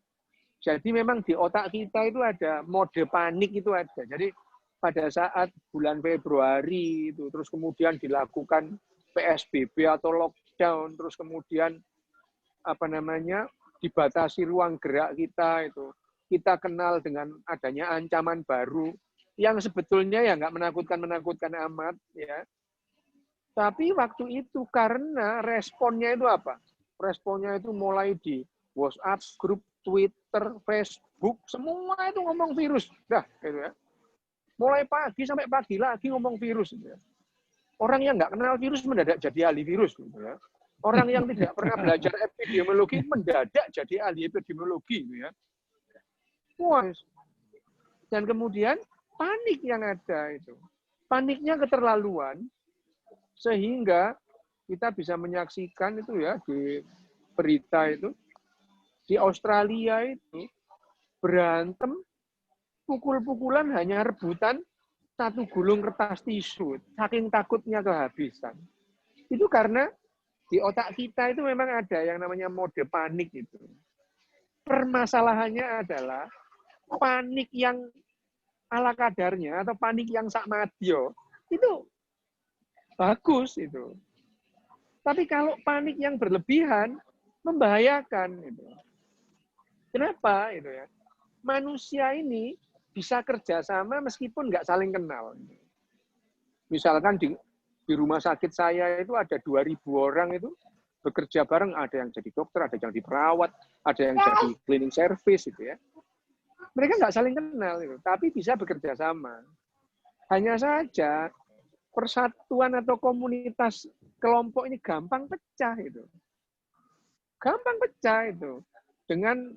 Jadi memang di otak kita itu ada mode panik itu ada. Jadi pada saat bulan Februari itu terus kemudian dilakukan PSBB atau lockdown, terus kemudian dibatasi ruang gerak kita itu. Kita kenal dengan adanya ancaman baru yang sebetulnya ya nggak menakutkan amat ya. Tapi waktu itu karena responnya itu apa? Responnya itu mulai di WhatsApp, grup, Twitter, Facebook, semua itu ngomong virus. Dah, gitu ya. Mulai pagi sampai pagi lagi ngomong virus. Gitu ya. Orang yang nggak kenal virus mendadak jadi ahli virus. Gitu ya. Orang yang tidak pernah belajar epidemiologi mendadak jadi ahli epidemiologi. Gitu ya. Wah. Dan kemudian panik yang ada itu. Paniknya keterlaluan, sehingga kita bisa menyaksikan itu ya di berita itu, di Australia itu berantem, pukul-pukulan hanya rebutan satu gulung kertas tisu, saking takutnya kehabisan. Itu karena di otak kita itu memang ada yang namanya mode panik itu. Permasalahannya adalah panik yang ala kadarnya atau panik yang sak madyo itu bagus itu. Tapi kalau panik yang berlebihan membahayakan itu. Kenapa itu ya? Manusia ini bisa kerjasama meskipun nggak saling kenal. Misalkan di rumah sakit saya itu ada 2.000 orang itu bekerja bareng, ada yang jadi dokter, ada yang jadi perawat, ada yang jadi cleaning service itu ya. Mereka nggak saling kenal itu, tapi bisa bekerja sama. Hanya saja persatuan atau komunitas kelompok ini gampang pecah itu. Gampang pecah itu. Dengan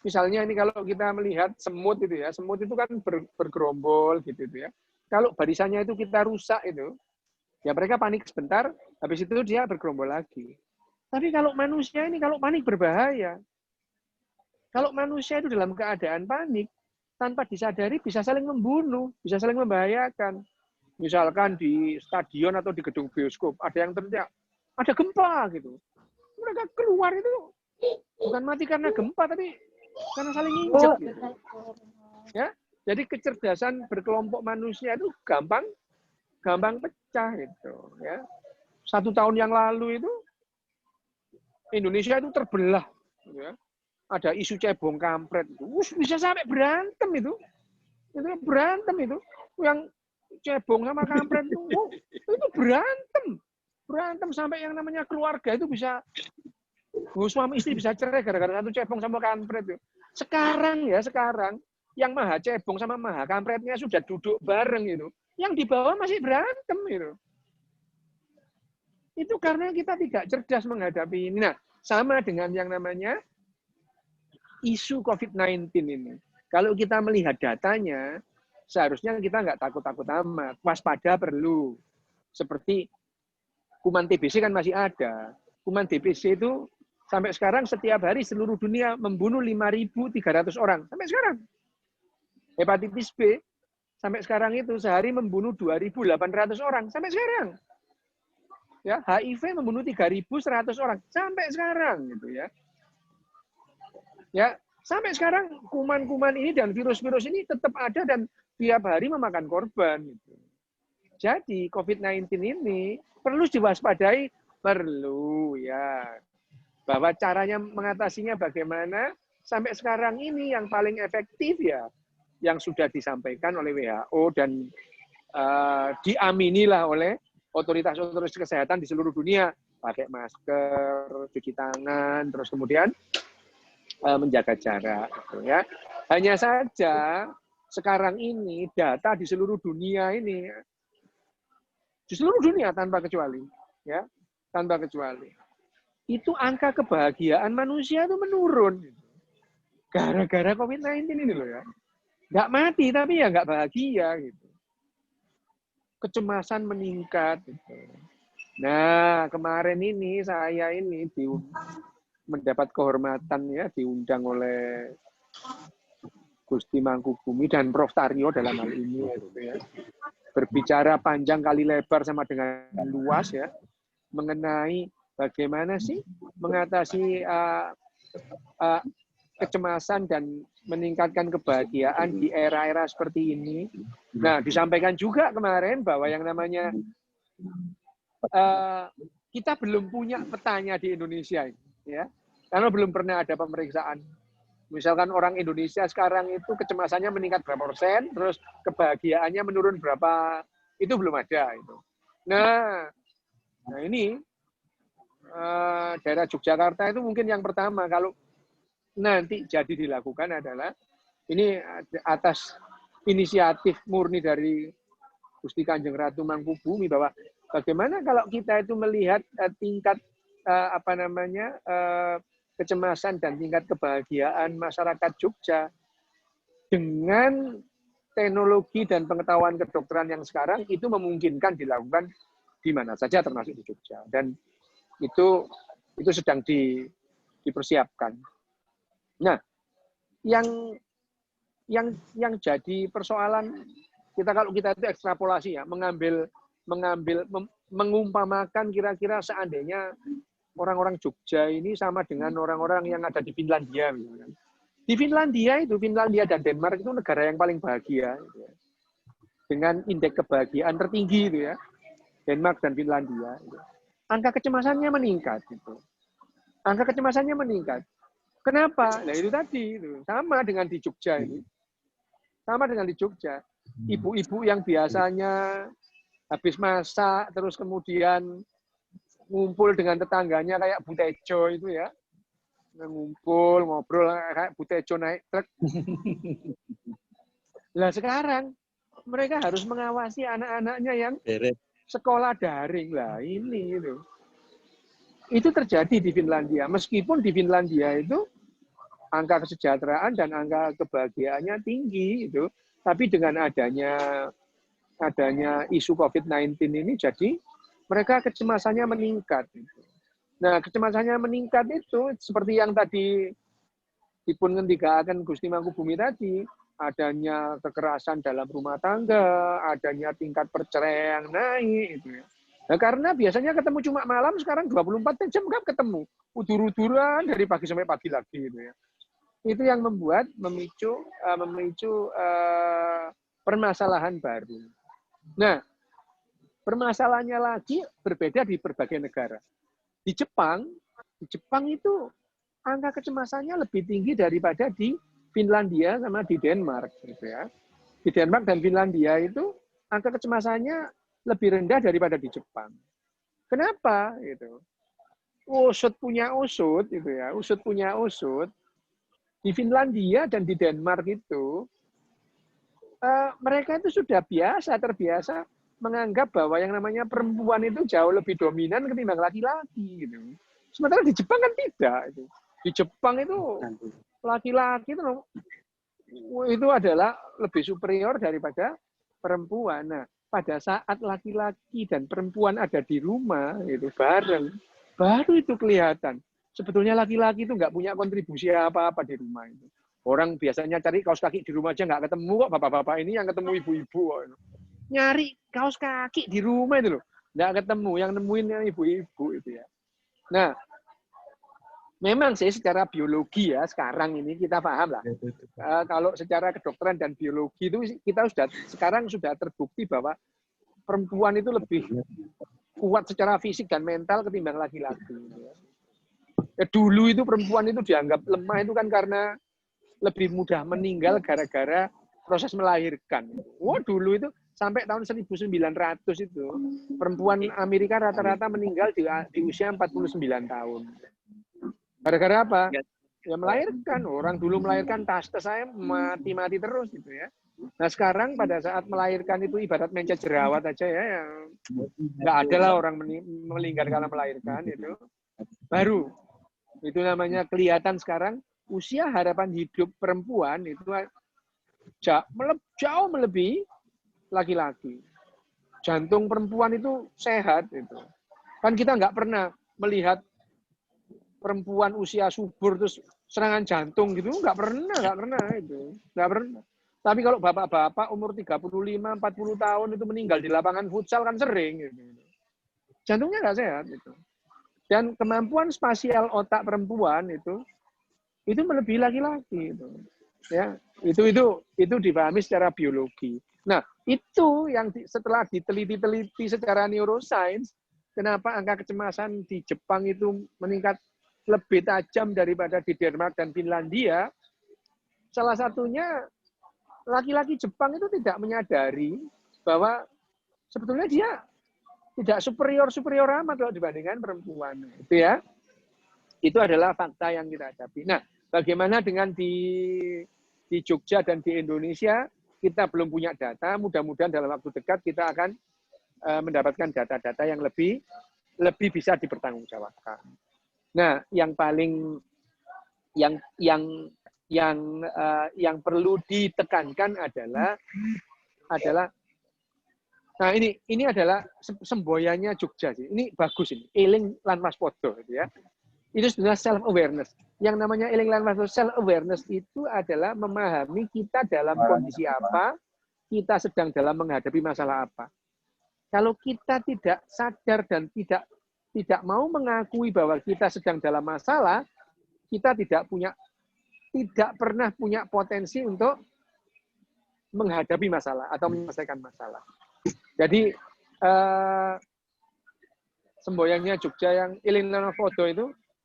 misalnya ini kalau kita melihat semut itu ya, semut itu kan bergerombol gitu ya. Kalau barisannya itu kita rusak itu, ya mereka panik sebentar, habis itu dia bergerombol lagi. Tapi kalau manusia ini kalau panik berbahaya. Kalau manusia itu dalam keadaan panik, tanpa disadari bisa saling membunuh, bisa saling membahayakan. Misalkan di stadion atau di gedung bioskop, ada yang teriak, ada gempa gitu. Mereka keluar itu bukan mati karena gempa, tapi karena saling injek gitu. Ya, jadi kecerdasan berkelompok manusia itu gampang pecah itu. Ya, 1 tahun yang lalu itu Indonesia itu terbelah. Gitu ya. Ada isu cebong kampret itu, bisa sampai berantem itu berantem itu, yang cebong sama kampret itu berantem sampai yang namanya keluarga itu bisa suami istri bisa cerai gara-gara satu cebong sama kampret itu. Sekarang yang maha cebong sama maha kampretnya sudah duduk bareng itu. Yang di bawah masih berantem itu. Itu karena kita tidak cerdas menghadapi ini. Nah, sama dengan yang namanya isu COVID-19 ini. Kalau kita melihat datanya, seharusnya kita nggak takut-takut amat. Waspada perlu. Seperti kuman TBC kan masih ada. Kuman TBC itu sampai sekarang setiap hari seluruh dunia membunuh 5.300 orang. Sampai sekarang. Hepatitis B sampai sekarang itu sehari membunuh 2.800 orang. Sampai sekarang. Ya, HIV membunuh 3.100 orang sampai sekarang gitu ya. Ya, sampai sekarang kuman-kuman ini dan virus-virus ini tetap ada dan tiap hari memakan korban gitu. Jadi COVID-19 ini perlu diwaspadai, perlu ya. Bahwa caranya mengatasinya bagaimana sampai sekarang ini yang paling efektif ya yang sudah disampaikan oleh WHO dan diaminilah oleh otoritas-otoritas kesehatan di seluruh dunia, pakai masker, cuci tangan, terus kemudian menjaga jarak. Gitu ya. Hanya saja sekarang ini data di seluruh dunia ini, di seluruh dunia tanpa kecuali, ya tanpa kecuali, itu angka kebahagiaan manusia itu menurun. Gara-gara COVID-19 ini loh ya. Nggak mati tapi ya nggak bahagia gitu. Kecemasan meningkat. Gitu. Nah, kemarin ini saya ini mendapat kehormatan ya diundang oleh Gusti Mangkubumi dan Prof. Taryo dalam hal ini gitu ya. Berbicara panjang kali lebar sama dengan luas ya mengenai bagaimana sih mengatasi kecemasan dan meningkatkan kebahagiaan di era-era seperti ini. Nah, disampaikan juga kemarin bahwa yang namanya kita belum punya petanya di Indonesia, ya, karena belum pernah ada pemeriksaan. Misalkan orang Indonesia sekarang itu kecemasannya meningkat berapa persen, terus kebahagiaannya menurun berapa, itu belum ada. Itu. Nah ini daerah Yogyakarta itu mungkin yang pertama kalau nanti jadi dilakukan adalah ini atas inisiatif murni dari Gusti Kanjeng Ratu Mangkubumi bahwa bagaimana kalau kita itu melihat tingkat kecemasan dan tingkat kebahagiaan masyarakat Jogja dengan teknologi dan pengetahuan kedokteran yang sekarang itu memungkinkan dilakukan di mana saja termasuk di Jogja dan itu sedang dipersiapkan. Nah, yang jadi persoalan kita kalau kita itu ekstrapolasi ya, mengumpamakan kira-kira seandainya orang-orang Jogja ini sama dengan orang-orang yang ada di Finlandia misalkan. Di Finlandia dan Denmark itu negara yang paling bahagia gitu ya. Dengan indeks kebahagiaan tertinggi itu ya. Denmark dan Finlandia gitu. Angka kecemasannya meningkat gitu. Angka kecemasannya meningkat. Kenapa? Nah itu tadi itu. Sama dengan di Jogja ini. Sama dengan di Jogja. Ibu-ibu yang biasanya habis masak terus kemudian ngumpul dengan tetangganya kayak Bu Tejo itu ya. Ngumpul, ngobrol kayak Bu Tejo naik truk. Nah sekarang mereka harus mengawasi anak-anaknya yang sekolah daring lah ini itu. Itu terjadi di Finlandia. Meskipun di Finlandia itu angka kesejahteraan dan angka kebahagiaannya tinggi itu, tapi dengan adanya isu COVID-19 ini jadi mereka kecemasannya meningkat. Nah, kecemasannya meningkat itu seperti yang tadi dipun ngendikaken Gusti Mangkubumi tadi, adanya kekerasan dalam rumah tangga, adanya tingkat perceraian naik itu ya. Nah, karena biasanya ketemu cuma malam, sekarang 24 jam kan ketemu. Udur-uduran dari pagi sampai pagi lagi gitu ya. Itu yang memicu permasalahan baru. Nah, permasalahannya lagi berbeda di berbagai negara. Di Jepang itu angka kecemasannya lebih tinggi daripada di Finlandia sama di Denmark gitu ya. Di Denmark dan Finlandia itu angka kecemasannya lebih rendah daripada di Jepang. Kenapa? Gitu. Usut punya usut, gitu ya. Usut punya usut. Di Finlandia dan di Denmark itu, mereka itu sudah terbiasa menganggap bahwa yang namanya perempuan itu jauh lebih dominan ketimbang laki-laki. Gitu. Sementara di Jepang kan tidak. Di Jepang itu laki-laki itu adalah lebih superior daripada perempuan. Nah, pada saat laki-laki dan perempuan ada di rumah itu bareng, baru itu kelihatan. Sebetulnya laki-laki itu nggak punya kontribusi apa-apa di rumah itu. Orang biasanya cari kaos kaki di rumah aja nggak ketemu kok, bapak-bapak ini yang ketemu ibu-ibu. Nyari kaos kaki di rumah itu loh, nggak ketemu, yang nemuin yang ibu-ibu itu ya. Nah, memang sih secara biologi ya sekarang ini kita paham lah. Kalau secara kedokteran dan biologi itu kita sekarang sudah terbukti bahwa perempuan itu lebih kuat secara fisik dan mental ketimbang laki-laki. Ya, dulu itu perempuan itu dianggap lemah itu kan karena lebih mudah meninggal gara-gara proses melahirkan. Wah, dulu itu sampai tahun 1900 itu perempuan Amerika rata-rata meninggal di usia 49 tahun. Gara-gara apa? Ya melahirkan. Orang dulu melahirkan tas saya mati-mati terus gitu ya. Nah sekarang pada saat melahirkan itu ibarat mencet jerawat aja ya, yang nggak ada lah orang meninggal karena melahirkan itu. Baru itu namanya kelihatan sekarang usia harapan hidup perempuan itu jauh melebihi laki-laki. Jantung perempuan itu sehat itu. Kan kita nggak pernah melihat perempuan usia subur terus serangan jantung gitu, nggak pernah itu. Nggak pernah. Tapi kalau bapak-bapak umur 35, 40 tahun itu meninggal di lapangan futsal kan sering gitu. Jantungnya nggak sehat itu. Dan kemampuan spasial otak perempuan itu melebihi laki-laki itu. Ya, itu dipahami secara biologi. Nah, itu yang setelah diteliti secara neuroscience, kenapa angka kecemasan di Jepang itu meningkat lebih tajam daripada di Denmark dan Finlandia. Salah satunya laki-laki Jepang itu tidak menyadari bahwa sebetulnya dia tidak superior amat kalau dibandingkan perempuan. Itu ya. Itu adalah fakta yang kita hadapi. Nah, bagaimana dengan di Jogja dan di Indonesia? Kita belum punya data, mudah-mudahan dalam waktu dekat kita akan mendapatkan data-data yang lebih bisa dipertanggungjawabkan. Nah, yang paling yang perlu ditekankan adalah nah ini adalah semboyannya Jogja sih. Ini bagus ini, eling lan waspada gitu ya. Itu sebenarnya self awareness. Yang namanya eling lan waspada self awareness itu adalah memahami kita dalam kondisi apa, kita sedang dalam menghadapi masalah apa. Kalau kita tidak sadar dan tidak mau mengakui bahwa kita sedang dalam masalah, kita tidak pernah punya potensi untuk menghadapi masalah atau menyelesaikan masalah. Jadi semboyannya Jogja yang eling lan waspada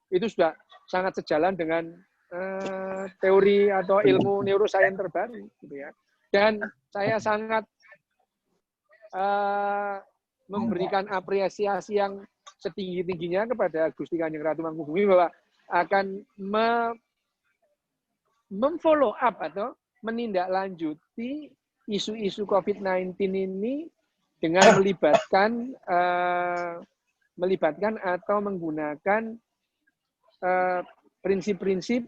itu sudah sangat sejalan dengan teori atau ilmu neuroscience terbaru, gitu ya. Dan saya sangat memberikan apresiasi yang setinggi-tingginya kepada Gusti Kanjeng Ratu Mangkubumi bahwa akan memfollow up atau menindaklanjuti isu-isu COVID-19 ini dengan melibatkan atau menggunakan prinsip-prinsip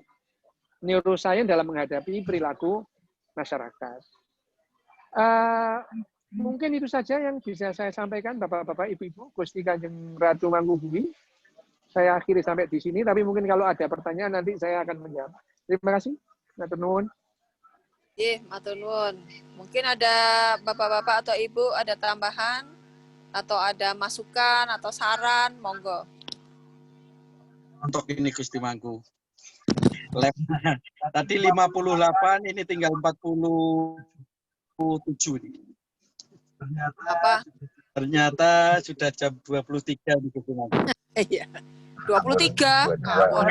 neuroscience dalam menghadapi perilaku masyarakat. Mungkin itu saja yang bisa saya sampaikan, Bapak-bapak, Ibu-ibu, Gusti Kanjeng Ratu Mangkubumi. Saya akhiri sampai di sini, tapi mungkin kalau ada pertanyaan nanti saya akan menjawab. Terima kasih. Matur nuwun. Matur nuwun. Mungkin ada Bapak-bapak atau Ibu ada tambahan atau ada masukan atau saran, monggo. Untuk ini Gusti Mangku. Tadi 58, ini tinggal 47 nih. Ternyata sudah jam 23 nih Gusti Mangku. Iya. 23. Ngawur.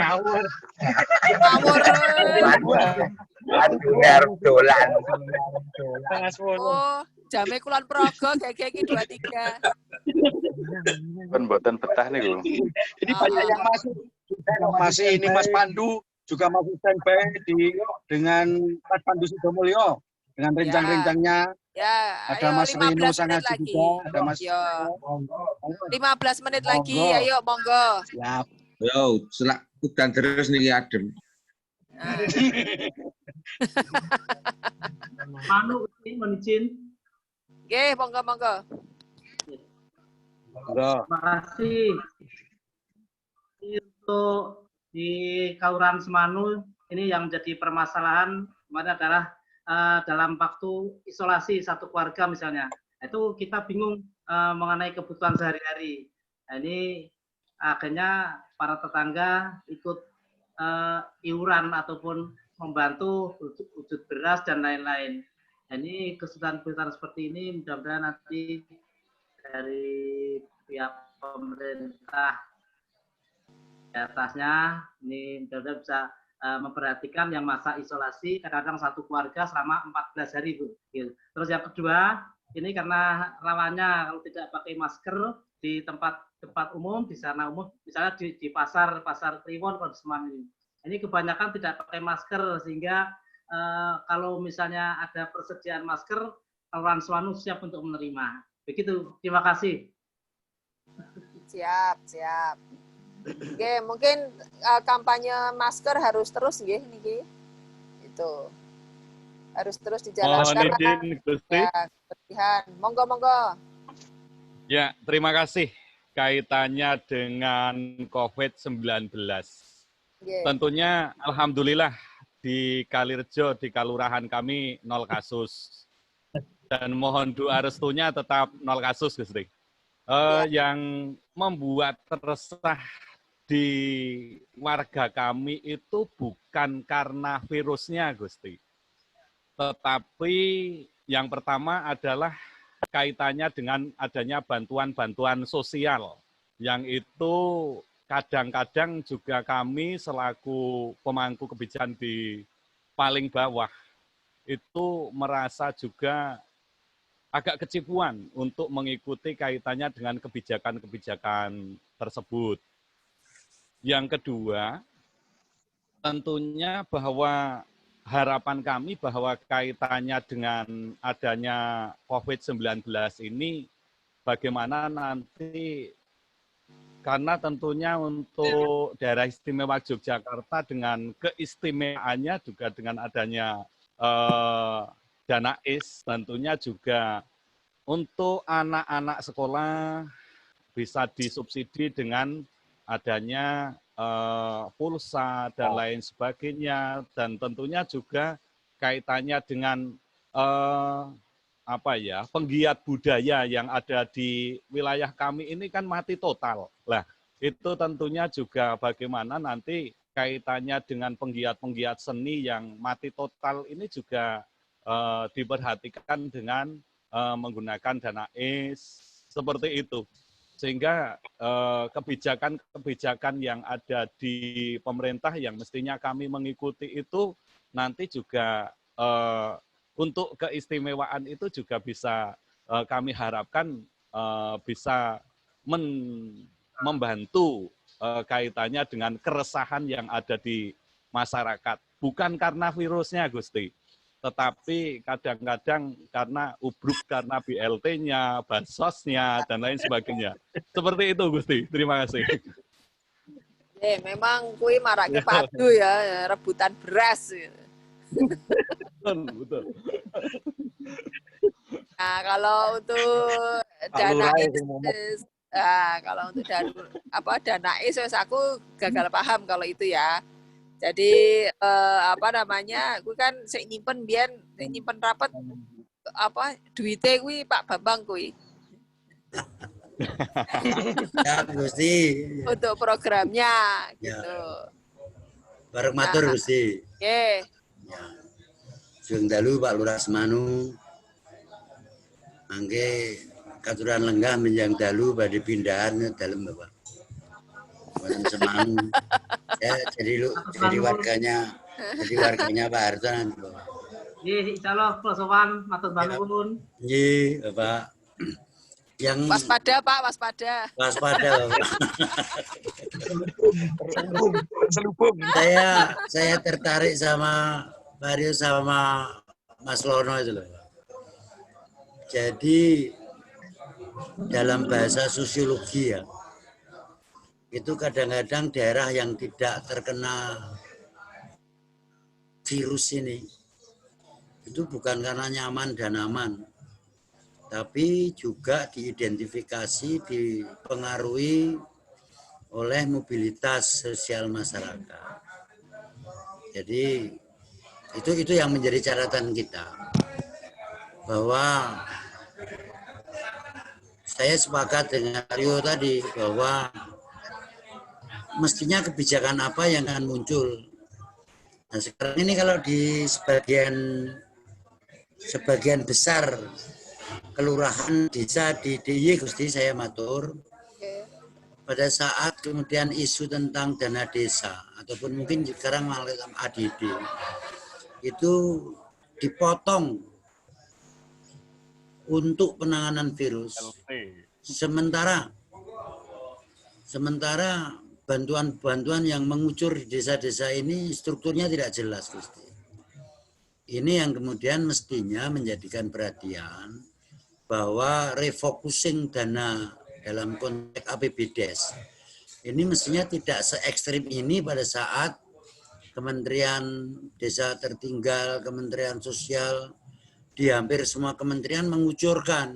Oh, jame Kulon Progo kayak 23. Kan mboten betah nih, Bu. Ini banyak yang masih ini Mas Pandu juga masih standby dengan Mas Pandu Sudomulyo dengan rencang-rencangnya. Ya, ada ayo Mas 15 Rino menit Sangaji lagi. juga, ada Mas. Yo. 15 menit lagi, ayo monggo. Siap. Yo, selak udan terus nih adem. Manu mohon izin. Oke, monggo. Terima kasih. Untuk di Kelurahan Semanu ini yang menjadi permasalahan kemarin adalah dalam waktu isolasi satu keluarga misalnya, itu kita bingung mengenai kebutuhan sehari-hari. Nah, ini akhirnya para tetangga ikut iuran ataupun membantu wujud beras dan lain-lain. Nah, ini kesulitan-kesulitan seperti ini mudah-mudahan nanti dari pihak pemerintah di atasnya ini mudah-mudahan bisa memperhatikan yang masa isolasi kadang-kadang satu keluarga selama 14 hari Bu. Terus yang kedua, ini karena rawannya kalau tidak pakai masker di tempat umum, di sana umum, misalnya di pasar Kliwon kalau di Semarang ini. Ini kebanyakan tidak pakai masker sehingga kalau misalnya ada persediaan masker, Kelurahan Semanu siap untuk menerima. Begitu. Terima kasih. Siap. Oke, mungkin kampanye masker harus terus nggih niki. Itu. Harus terus dijalankan. Mohon izin, Gusti. Ya, kebersihan. Monggo. Ya, terima kasih. Kaitannya dengan COVID-19. Yeah. Tentunya alhamdulillah di Kalirejo, di kelurahan kami 0 kasus. Dan mohon doa restunya tetap 0 kasus, Gusti. Yang membuat resah di warga kami itu bukan karena virusnya, Gusti. Tetapi yang pertama adalah kaitannya dengan adanya bantuan-bantuan sosial. Yang itu kadang-kadang juga kami selaku pemangku kebijakan di paling bawah itu merasa juga agak kecipuan untuk mengikuti kaitannya dengan kebijakan-kebijakan tersebut. Yang kedua, tentunya bahwa harapan kami bahwa kaitannya dengan adanya COVID-19 ini bagaimana nanti, karena tentunya untuk daerah istimewa Yogyakarta dengan keistimewaannya juga dengan adanya dana IS, tentunya juga untuk anak-anak sekolah bisa disubsidi dengan adanya pulsa dan lain sebagainya, dan tentunya juga kaitannya dengan penggiat budaya yang ada di wilayah kami ini kan mati total. Lah, itu tentunya juga bagaimana nanti kaitannya dengan penggiat-penggiat seni yang mati total ini juga diperhatikan dengan menggunakan dana IS seperti itu. Sehingga kebijakan-kebijakan yang ada di pemerintah yang mestinya kami mengikuti itu nanti juga untuk keistimewaan itu juga bisa kami harapkan bisa membantu kaitannya dengan keresahan yang ada di masyarakat. Bukan karena virusnya, Gusti, tetapi kadang-kadang karena ubruk, karena BLT-nya, bansosnya, dan lain sebagainya. Seperti itu, Gusti. Terima kasih. Memang kui marake padu ya, rebutan beras. Betul. Nah, kalau untuk dana IS, dana IS, aku gagal paham kalau itu ya. Jadi gue kan saya nyimpen rapat duitnya gue Pak Bambang gue. Ya, Gusti. Untuk programnya gitu. Bareng matur, Gusti. Oke. Sugeng dalu Pak Lurah Semanu. Mangke katuran lenggah menjang dalu badhe pindahan dalem Bapak. Wonten Semanu. Ya, jadi warganya Pak Harto nanti. Nggih, insyaallah kula sowan matur bangun. Nggih, Bapak. Yang waspada Pak, waspada. Waspada. Saya tertarik sama Mario sama Mas Lono itu loh. Jadi dalam bahasa sosiologi ya, itu kadang-kadang daerah yang tidak terkena virus ini, itu bukan karena nyaman dan aman, tapi juga diidentifikasi, dipengaruhi oleh mobilitas sosial masyarakat. Jadi itu yang menjadi catatan kita, bahwa saya sepakat dengan Mario tadi bahwa mestinya kebijakan apa yang akan muncul. Nah sekarang ini kalau di sebagian besar kelurahan desa di DIY Gusti saya matur, pada saat kemudian isu tentang dana desa ataupun mungkin sekarang malah ADD itu dipotong untuk penanganan virus. Sementara bantuan-bantuan yang mengucur di desa-desa ini strukturnya tidak jelas, Gusti. Ini yang kemudian mestinya menjadikan perhatian bahwa refocusing dana dalam konteks APBDes ini mestinya tidak se ekstrim ini pada saat Kementerian Desa Tertinggal, Kementerian Sosial, di hampir semua kementerian mengucurkan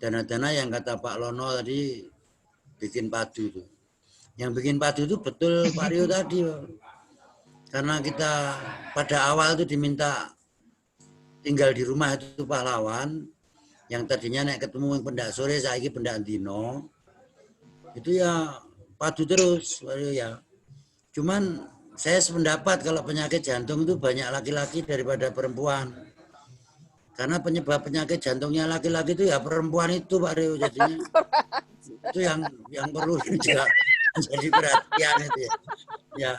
dana-dana yang kata Pak Lono tadi bikin padu itu. Yang bikin padu itu betul Pak Rio tadi. Karena kita pada awal itu diminta tinggal di rumah itu pahlawan, yang tadinya naik ketemu yang pendak sore, saya ini pendak dino, itu ya padu terus Pak Rio ya. Cuman saya sependapat kalau penyakit jantung itu banyak laki-laki daripada perempuan. Karena penyebab penyakit jantungnya laki-laki itu ya perempuan itu Pak Rio, jadinya itu yang perlu juga menjadi perhatian itu ya. Ya.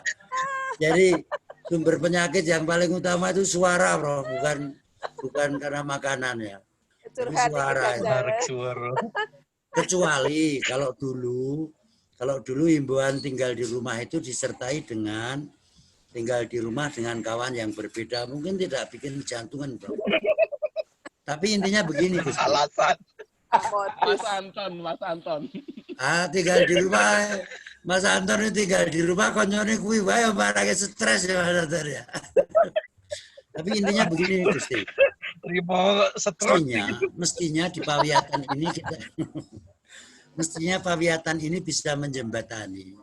Jadi sumber penyakit yang paling utama itu suara, Bro, bukan karena makanan ya. Suara. Kecuali kalau dulu himbauan tinggal di rumah itu disertai dengan tinggal di rumah dengan kawan yang berbeda, mungkin tidak bikin jantungan, Bro. Tapi intinya begini, Gus. Alasan. Mas Anton. Tinggal di rumah, Mas Anton itu tinggal di rumah, konyolnya kuwi wae barangnya stres ya Mas Anton ya. Tapi intinya begini, Gusti. Mestinya di Pawiatan ini kita mestinya Pawiatan ini bisa menjembatani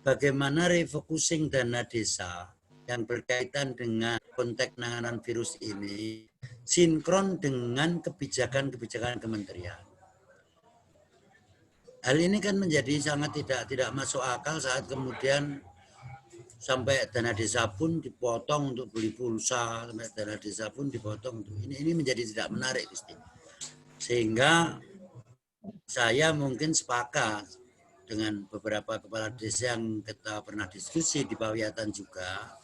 bagaimana refocusing dana desa yang berkaitan dengan konteks penanganan virus ini sinkron dengan kebijakan-kebijakan kementerian. Hal ini kan menjadi sangat tidak masuk akal saat kemudian sampai dana desa pun dipotong untuk beli pulsa, sampai dana desa pun dipotong. Ini menjadi tidak menarik, Gusti. Sehingga saya mungkin sepakat dengan beberapa kepala desa yang kita pernah diskusi di Pawiatan juga.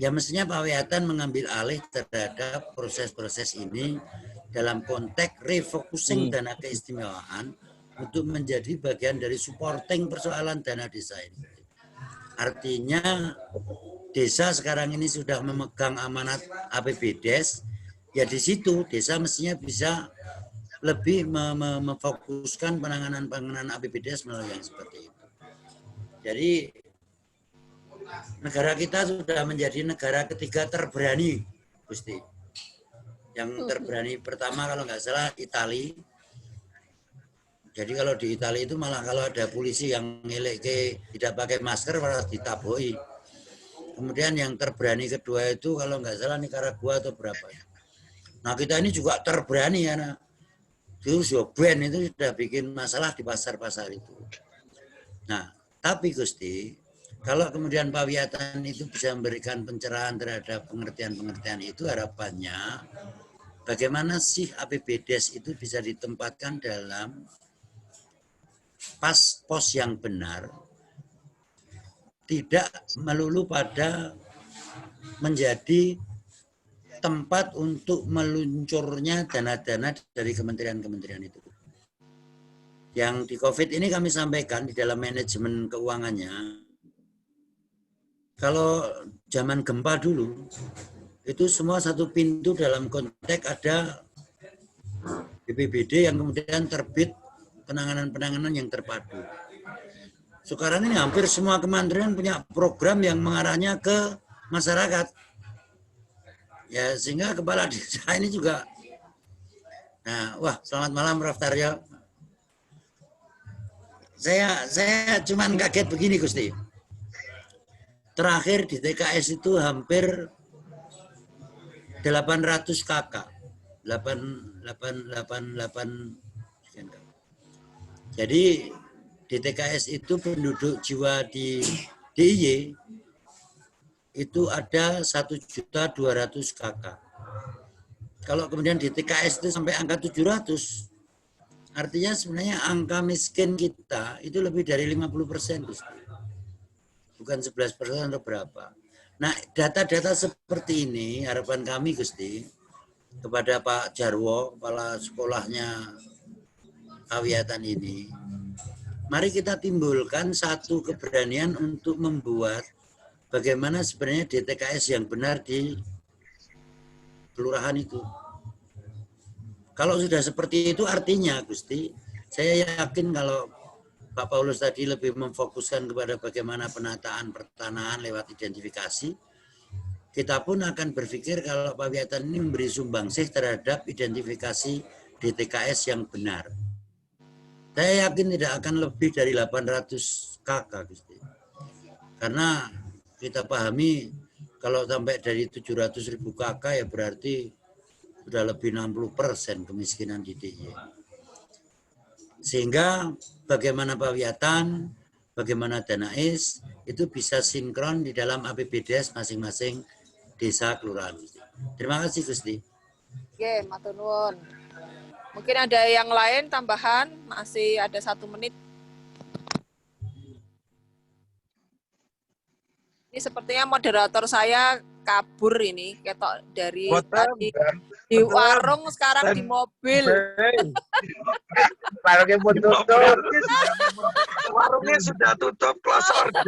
Ya mestinya Pawiatan mengambil alih terhadap proses-proses ini dalam konteks refocusing dana keistimewaan untuk menjadi bagian dari supporting persoalan dana desa ini. Artinya desa sekarang ini sudah memegang amanat APBDes, ya di situ desa mestinya bisa lebih memfokuskan penanganan APBDes melalui yang seperti itu. Jadi negara kita sudah menjadi negara ketiga terberani, Gusti. Yang terberani pertama kalau nggak salah Italia. Jadi kalau di Italia itu malah kalau ada polisi yang tidak pakai masker malah ditaboi. Kemudian yang terberani kedua itu kalau nggak salah Nicaragua atau berapa ya. Nah kita ini juga terberani ya. Nah. Itu Zoben itu sudah bikin masalah di pasar-pasar itu. Nah tapi Gusti, kalau kemudian Pawiatan itu bisa memberikan pencerahan terhadap pengertian-pengertian itu, harapannya bagaimana sih APBDes itu bisa ditempatkan dalam pos yang benar, tidak melulu pada menjadi tempat untuk meluncurnya dana-dana dari kementerian-kementerian itu. Yang di COVID ini kami sampaikan di dalam manajemen keuangannya, kalau zaman gempa dulu, itu semua satu pintu dalam konteks ada BPBD yang kemudian terbit penanganan-penanganan yang terpadu. Sekarang ini hampir semua kementerian punya program yang mengarahnya ke masyarakat. Ya, sehingga kepala desa ini juga. Nah, wah, selamat malam Prof. Taryo. Saya cuman kaget begini, Gusti. Terakhir di TKS itu hampir 800 kakak. 888. Jadi di TKS itu penduduk jiwa di DIY itu ada 1.200.000 kakak. Kalau kemudian di TKS itu sampai angka 700, artinya sebenarnya angka miskin kita itu lebih dari 50%. Bukan 11% atau berapa. Nah, data-data seperti ini harapan kami, Gusti, kepada Pak Jarwo, kepala sekolahnya Kawiatan ini, mari kita timbulkan satu keberanian untuk membuat bagaimana sebenarnya DTKS yang benar di kelurahan itu. Kalau sudah seperti itu artinya, Gusti, saya yakin kalau Pak Paulus tadi lebih memfokuskan kepada bagaimana penataan pertanahan lewat identifikasi, kita pun akan berpikir kalau Pawiatan ini memberi sumbangsih terhadap identifikasi DTKS yang benar. Saya yakin tidak akan lebih dari 800 kakak, Gusti. Karena kita pahami kalau sampai dari 700.000 kakak ya berarti sudah lebih 60% kemiskinan di DIY. Sehingga bagaimana Pawiatan, bagaimana Danais itu bisa sinkron di dalam APBDes masing-masing desa kelurahan. Terima kasih, Gusti. Oke, matur nuwun. Mungkin ada yang lain tambahan, masih ada 1 menit. Ini sepertinya moderator saya kabur ini, ketok dari tadi di warung sekarang di mobil. Warungnya pun tutup. Warungnya sudah tutup, close order.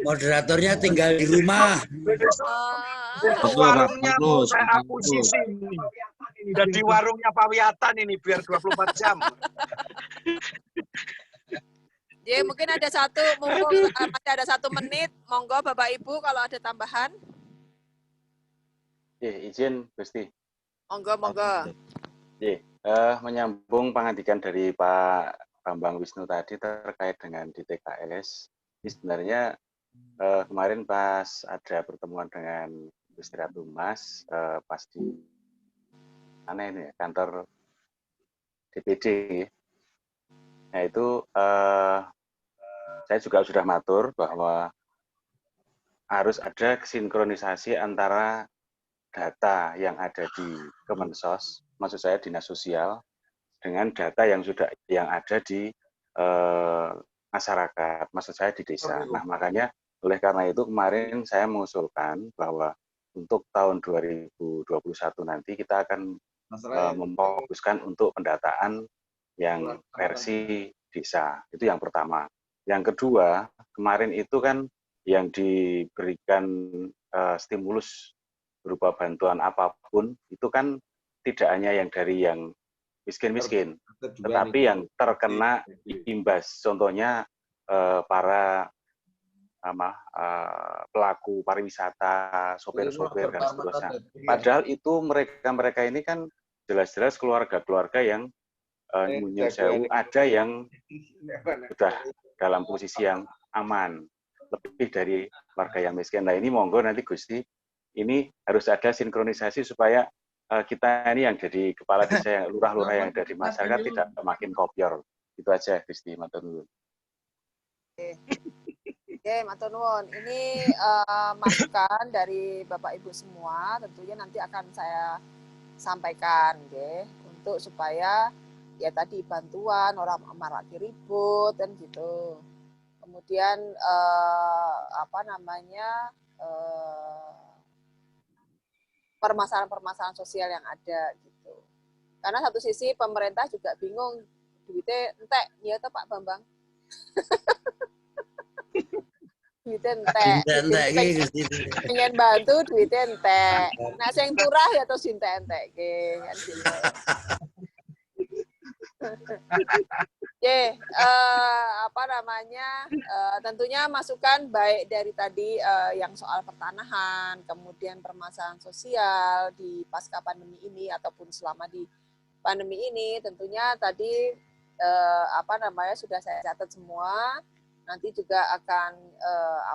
Moderatornya tinggal di rumah. Warungnya mau saya akuisisi. Jadi warungnya Pawiatan ini biar 24 jam. Ya, mungkin ada masih ada 1 menit. Monggo Bapak Ibu kalau ada tambahan. Izin, Gusti. Monggo. Menyambung pengantikan dari Pak Bambang Wisnu tadi terkait dengan di TKS. Ini sebenarnya kemarin pas ada pertemuan dengan Gusti Ratu Mas, pas di mana ini kantor DPD. Nah itu saya juga sudah matur bahwa harus ada sinkronisasi antara data yang ada di Kemensos, maksud saya Dinas Sosial, dengan data yang ada di masyarakat, maksud saya di desa. Nah makanya oleh karena itu kemarin saya mengusulkan bahwa untuk tahun 2021 nanti kita akan memfokuskan untuk pendataan yang versi desa. Itu yang pertama. Yang kedua, kemarin itu kan yang diberikan stimulus berupa bantuan apapun, itu kan tidak hanya yang dari yang miskin-miskin, tetapi yang terkena imbas. Contohnya para pelaku pariwisata, sopir-sopir, dan seterusnya. Padahal itu mereka ini kan jelas-jelas keluarga-keluarga yang ada yang sudah dalam posisi yang aman, lebih dari warga yang miskin. Nah ini monggo nanti Gusti, ini harus ada sinkronisasi supaya kita ini yang jadi kepala desa, yang lurah-lurah yang ada di masyarakat tidak makin kopior. Itu aja Gusti, matur nuwun. Oke, matur nuwun. Ini masukan dari Bapak Ibu semua, tentunya nanti akan saya sampaikan, untuk supaya ya tadi bantuan orang marak ribut kan gitu. Kemudian permasalahan-permasalahan sosial yang ada gitu. Karena satu sisi pemerintah juga bingung duitnya entek, ya toh Pak Bambang. Duitnya entek, pengen bantu duitnya entek. Nah, sing turah ya terus entek kan gitu. Apa namanya? Tentunya masukan baik dari tadi yang soal pertanahan, kemudian permasalahan sosial di pasca pandemi ini ataupun selama di pandemi ini, tentunya tadi apa namanya sudah saya catat semua. Nanti juga akan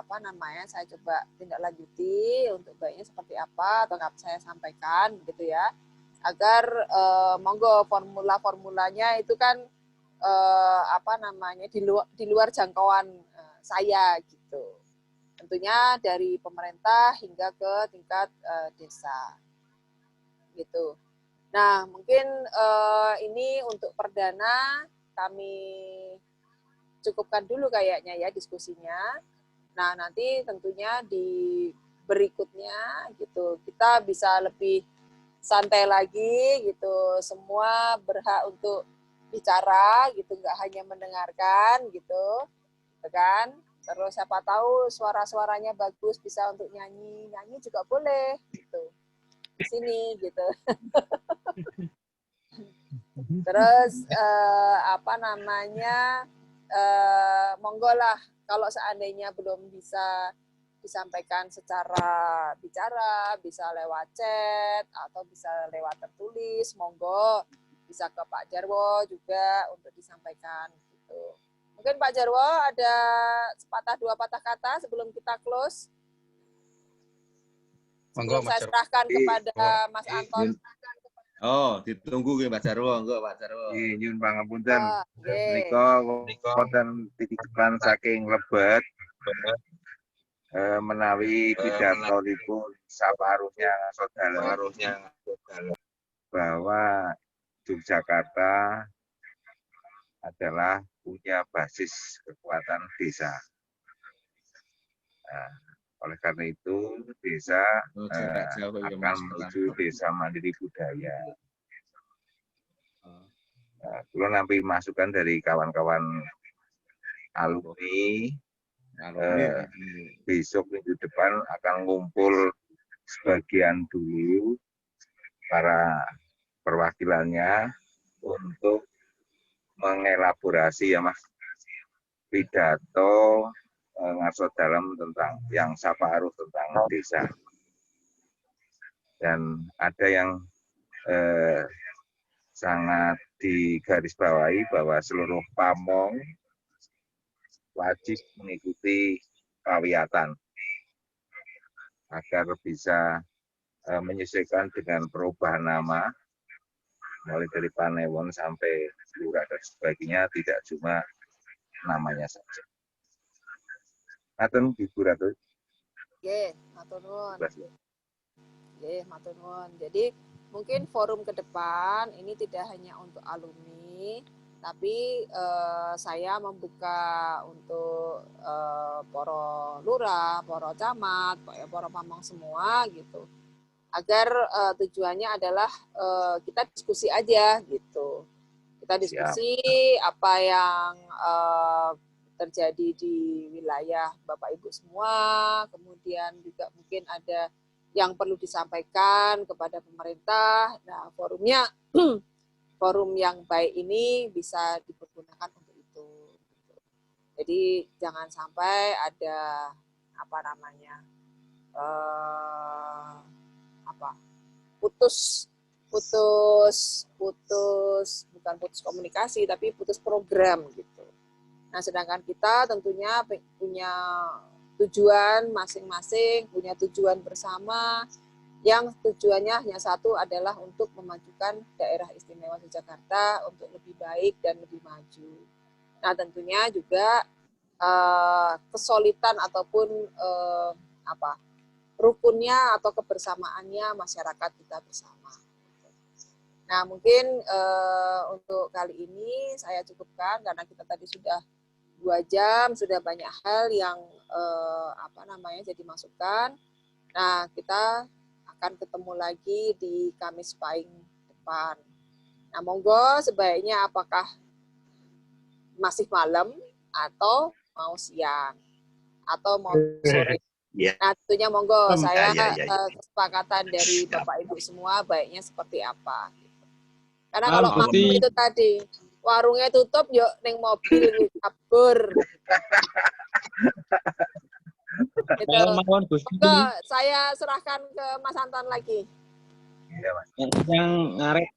apa namanya saya coba tindak lanjuti untuk baiknya seperti apa atau saya sampaikan gitu ya, agar monggo formulanya itu kan apa namanya di luar jangkauan saya gitu. Tentunya dari pemerintah hingga ke tingkat desa gitu. Nah, mungkin ini untuk perdana kami cukupkan dulu kayaknya ya diskusinya. Nah, nanti tentunya di berikutnya gitu kita bisa lebih santai lagi gitu. Semua berhak untuk bicara gitu, nggak hanya mendengarkan gitu kan. Terus siapa tahu suara-suaranya bagus bisa untuk nyanyi juga boleh gitu di sini gitu. Terus apa namanya monggo lah kalau seandainya belum bisa disampaikan secara bicara, bisa lewat chat atau bisa lewat tertulis, monggo bisa ke Pak Jarwo juga untuk disampaikan gitu. Mungkin Pak Jarwo ada sepatah dua patah kata sebelum kita close. Sebelum saya serahkan kepada Mas Anton. Oh, ditunggu nggih Pak Jarwo, enggak Pak Jarwo. Nggih, nyuwun pangapunten. Menika wonten titipan saking Lebet. Menawi pidatonipun saparuhnya saudara bahwa Yogyakarta adalah punya basis kekuatan desa. Nah, oleh karena itu desa akan menuju desa mandiri budaya. Nah, kalau nanti masukan dari kawan-kawan alumni, besok minggu depan akan ngumpul sebagian dulu para perwakilannya untuk mengelaborasi ya Mas pidato ngaso dalam tentang yang Saparuh tentang desa. Dan ada yang sangat digarisbawahi bahwa seluruh pamong wajib mengikuti pawiatan agar bisa menyesuaikan dengan perubahan nama mulai dari Panewon sampai Lurah dan sebagainya, tidak cuma namanya saja. Matur Ibu Ratu. Nggih, matur nuwun. Nggih, matur nuwun. Jadi mungkin forum ke depan ini tidak hanya untuk alumni, tapi saya membuka untuk para lurah, para camat, para pamong semua gitu. Agar tujuannya adalah kita diskusi aja gitu. Kita diskusi apa yang terjadi di wilayah Bapak Ibu semua, kemudian juga mungkin ada yang perlu disampaikan kepada pemerintah. Nah, forumnya forum yang baik ini bisa dipergunakan untuk itu. Jadi jangan sampai ada apa namanya putus bukan putus komunikasi tapi putus program gitu. Nah, sedangkan kita tentunya punya tujuan masing-masing, punya tujuan bersama yang tujuannya hanya satu adalah untuk memajukan daerah istimewa Yogyakarta untuk lebih baik dan lebih maju. Nah, tentunya juga kesulitan ataupun rukunnya atau kebersamaannya masyarakat kita bersama. Nah, mungkin untuk kali ini saya cukupkan karena kita tadi sudah 2 jam, sudah banyak hal yang jadi masukan. Nah, kita akan ketemu lagi di Kamis Pahing depan. Nah, monggo sebaiknya apakah masih malam atau mau siang atau mau sore. Nah, tentunya monggo saya kesepakatan dari Bapak Ibu semua baiknya seperti apa. Karena kalau malam itu tadi warungnya tutup, yuk neng mobil kabur. Gitu. Monggo saya serahkan ke Mas Anton lagi. Yang ngaret.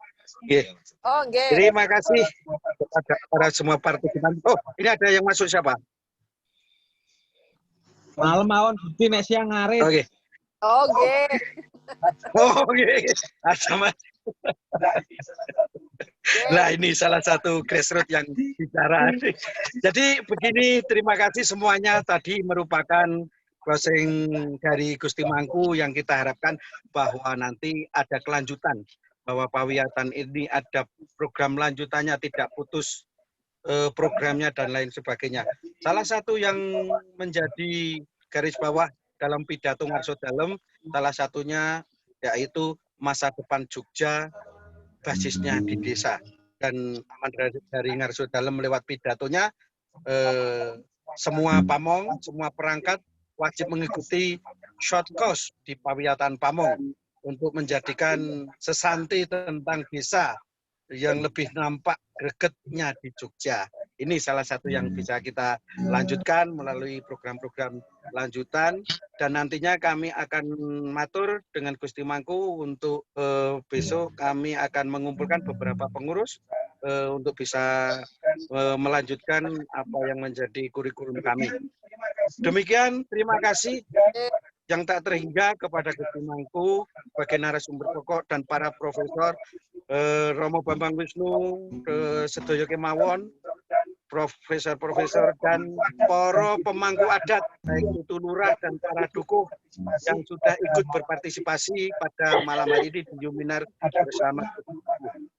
Oh, nggih. Terima kasih kepada semua partisipan. Oh, ini ada yang masuk siapa? Malam mawon Gusti nek siang ngarit. Oke. Oke. Oke. Ada Mas. Nah, ini salah satu grassroots yang bicara. Jadi begini, terima kasih semuanya. Tadi merupakan closing dari Gusti Mangku yang kita harapkan bahwa nanti ada kelanjutan. Bahwa Pawiatan ini ada program lanjutannya, tidak putus programnya dan lain sebagainya. Salah satu yang menjadi garis bawah dalam pidato Ngarso Dalem, salah satunya yaitu masa depan Jogja basisnya di desa. Dan aman dari Ngarso Dalem lewat pidatonya, semua pamong, semua perangkat wajib mengikuti short course di Pawiatan Pamong untuk menjadikan sesanti tentang desa yang lebih nampak gregetnya di Jogja. Ini salah satu yang bisa kita lanjutkan melalui program-program lanjutan, dan nantinya kami akan matur dengan Gusti Mangku untuk besok kami akan mengumpulkan beberapa pengurus untuk bisa melanjutkan apa yang menjadi kurikulum kami. Demikian, terima kasih yang tak terhingga kepada Gusti Mangku, sebagai narasumber pokok dan para profesor, Romo Bambang Wisnu, Sedoyo Kemawon, profesor-profesor dan para pemangku adat, baik itu lurah dan para dukuh yang sudah ikut berpartisipasi pada malam hari ini di Yuminar bersama.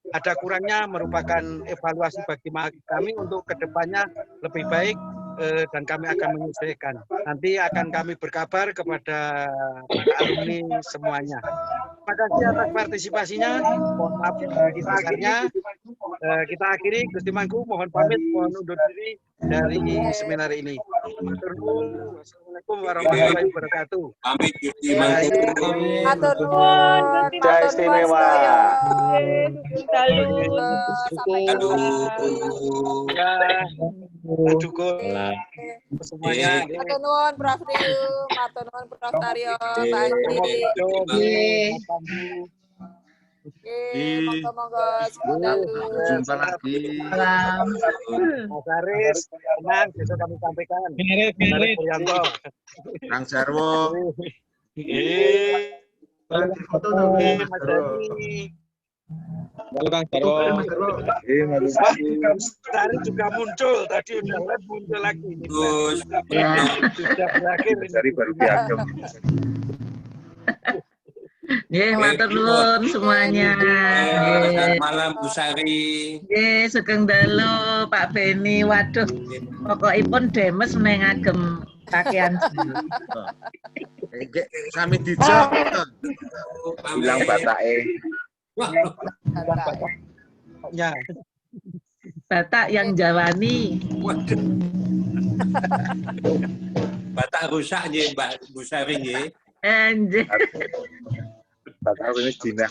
Ada kurangnya merupakan evaluasi bagi kami untuk kedepannya lebih baik, dan kami akan menyesuaikan. Nanti akan kami berkabar kepada alumni semuanya. Terima kasih atas partisipasinya. Mohon maaf yang besarnya. Kita akhiri. Gusti Mangku mohon pamit, mohon undur diri dari seminar ini. Assalamualaikum warahmatullahi wabarakatuh. Pamit Gusti Mangku. Matur nuwun, Jaya istimewa. Sampai jumpa. Semuanya. Matur nuwun Prof Riu, matur nuwun Prof Taryo, Mbak Andi. Monggo-monggo Jumpa lagi. Mas Aris, tenang, besok kami sampaikan. Ngerit. Kang Jarwo. Foto Mas Dani. Kang Jarwo. Mas Tari juga muncul tadi, udah muncul lagi. Sudah berakhir. Dari baru diagem. Nggih, matur nuwun semuanya. Selamat malam Bu Sari. Nggih, sugeng dalu Pak Beni. Waduh, pokokipun demes menengagem pakaian. Kami dijak. Bilang batake. Batak yang Jawani. Batak rusak nggih Mbak Bu Sari nggih. Anjir. Batak ini Cina.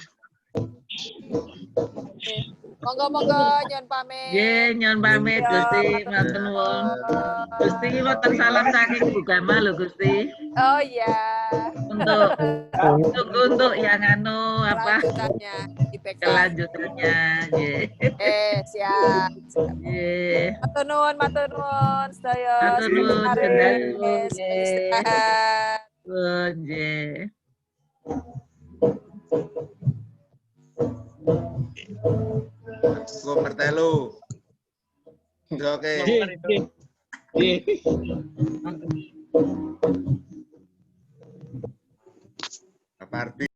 Monggo-monggo nyuwun pamit. Nggih, nyuwun pamit Gusti, matur nuwun. Gusti wonten salam saking Bu Gama lho Gusti. Oh iya. Untuk yang apa? Kelanjutannya. Nggih. Siap. Nggih. Matur nuwun sedaya. Matur nuwun kendali. Istirahat. Nggih. Martelo. Oke. Pak Ardi.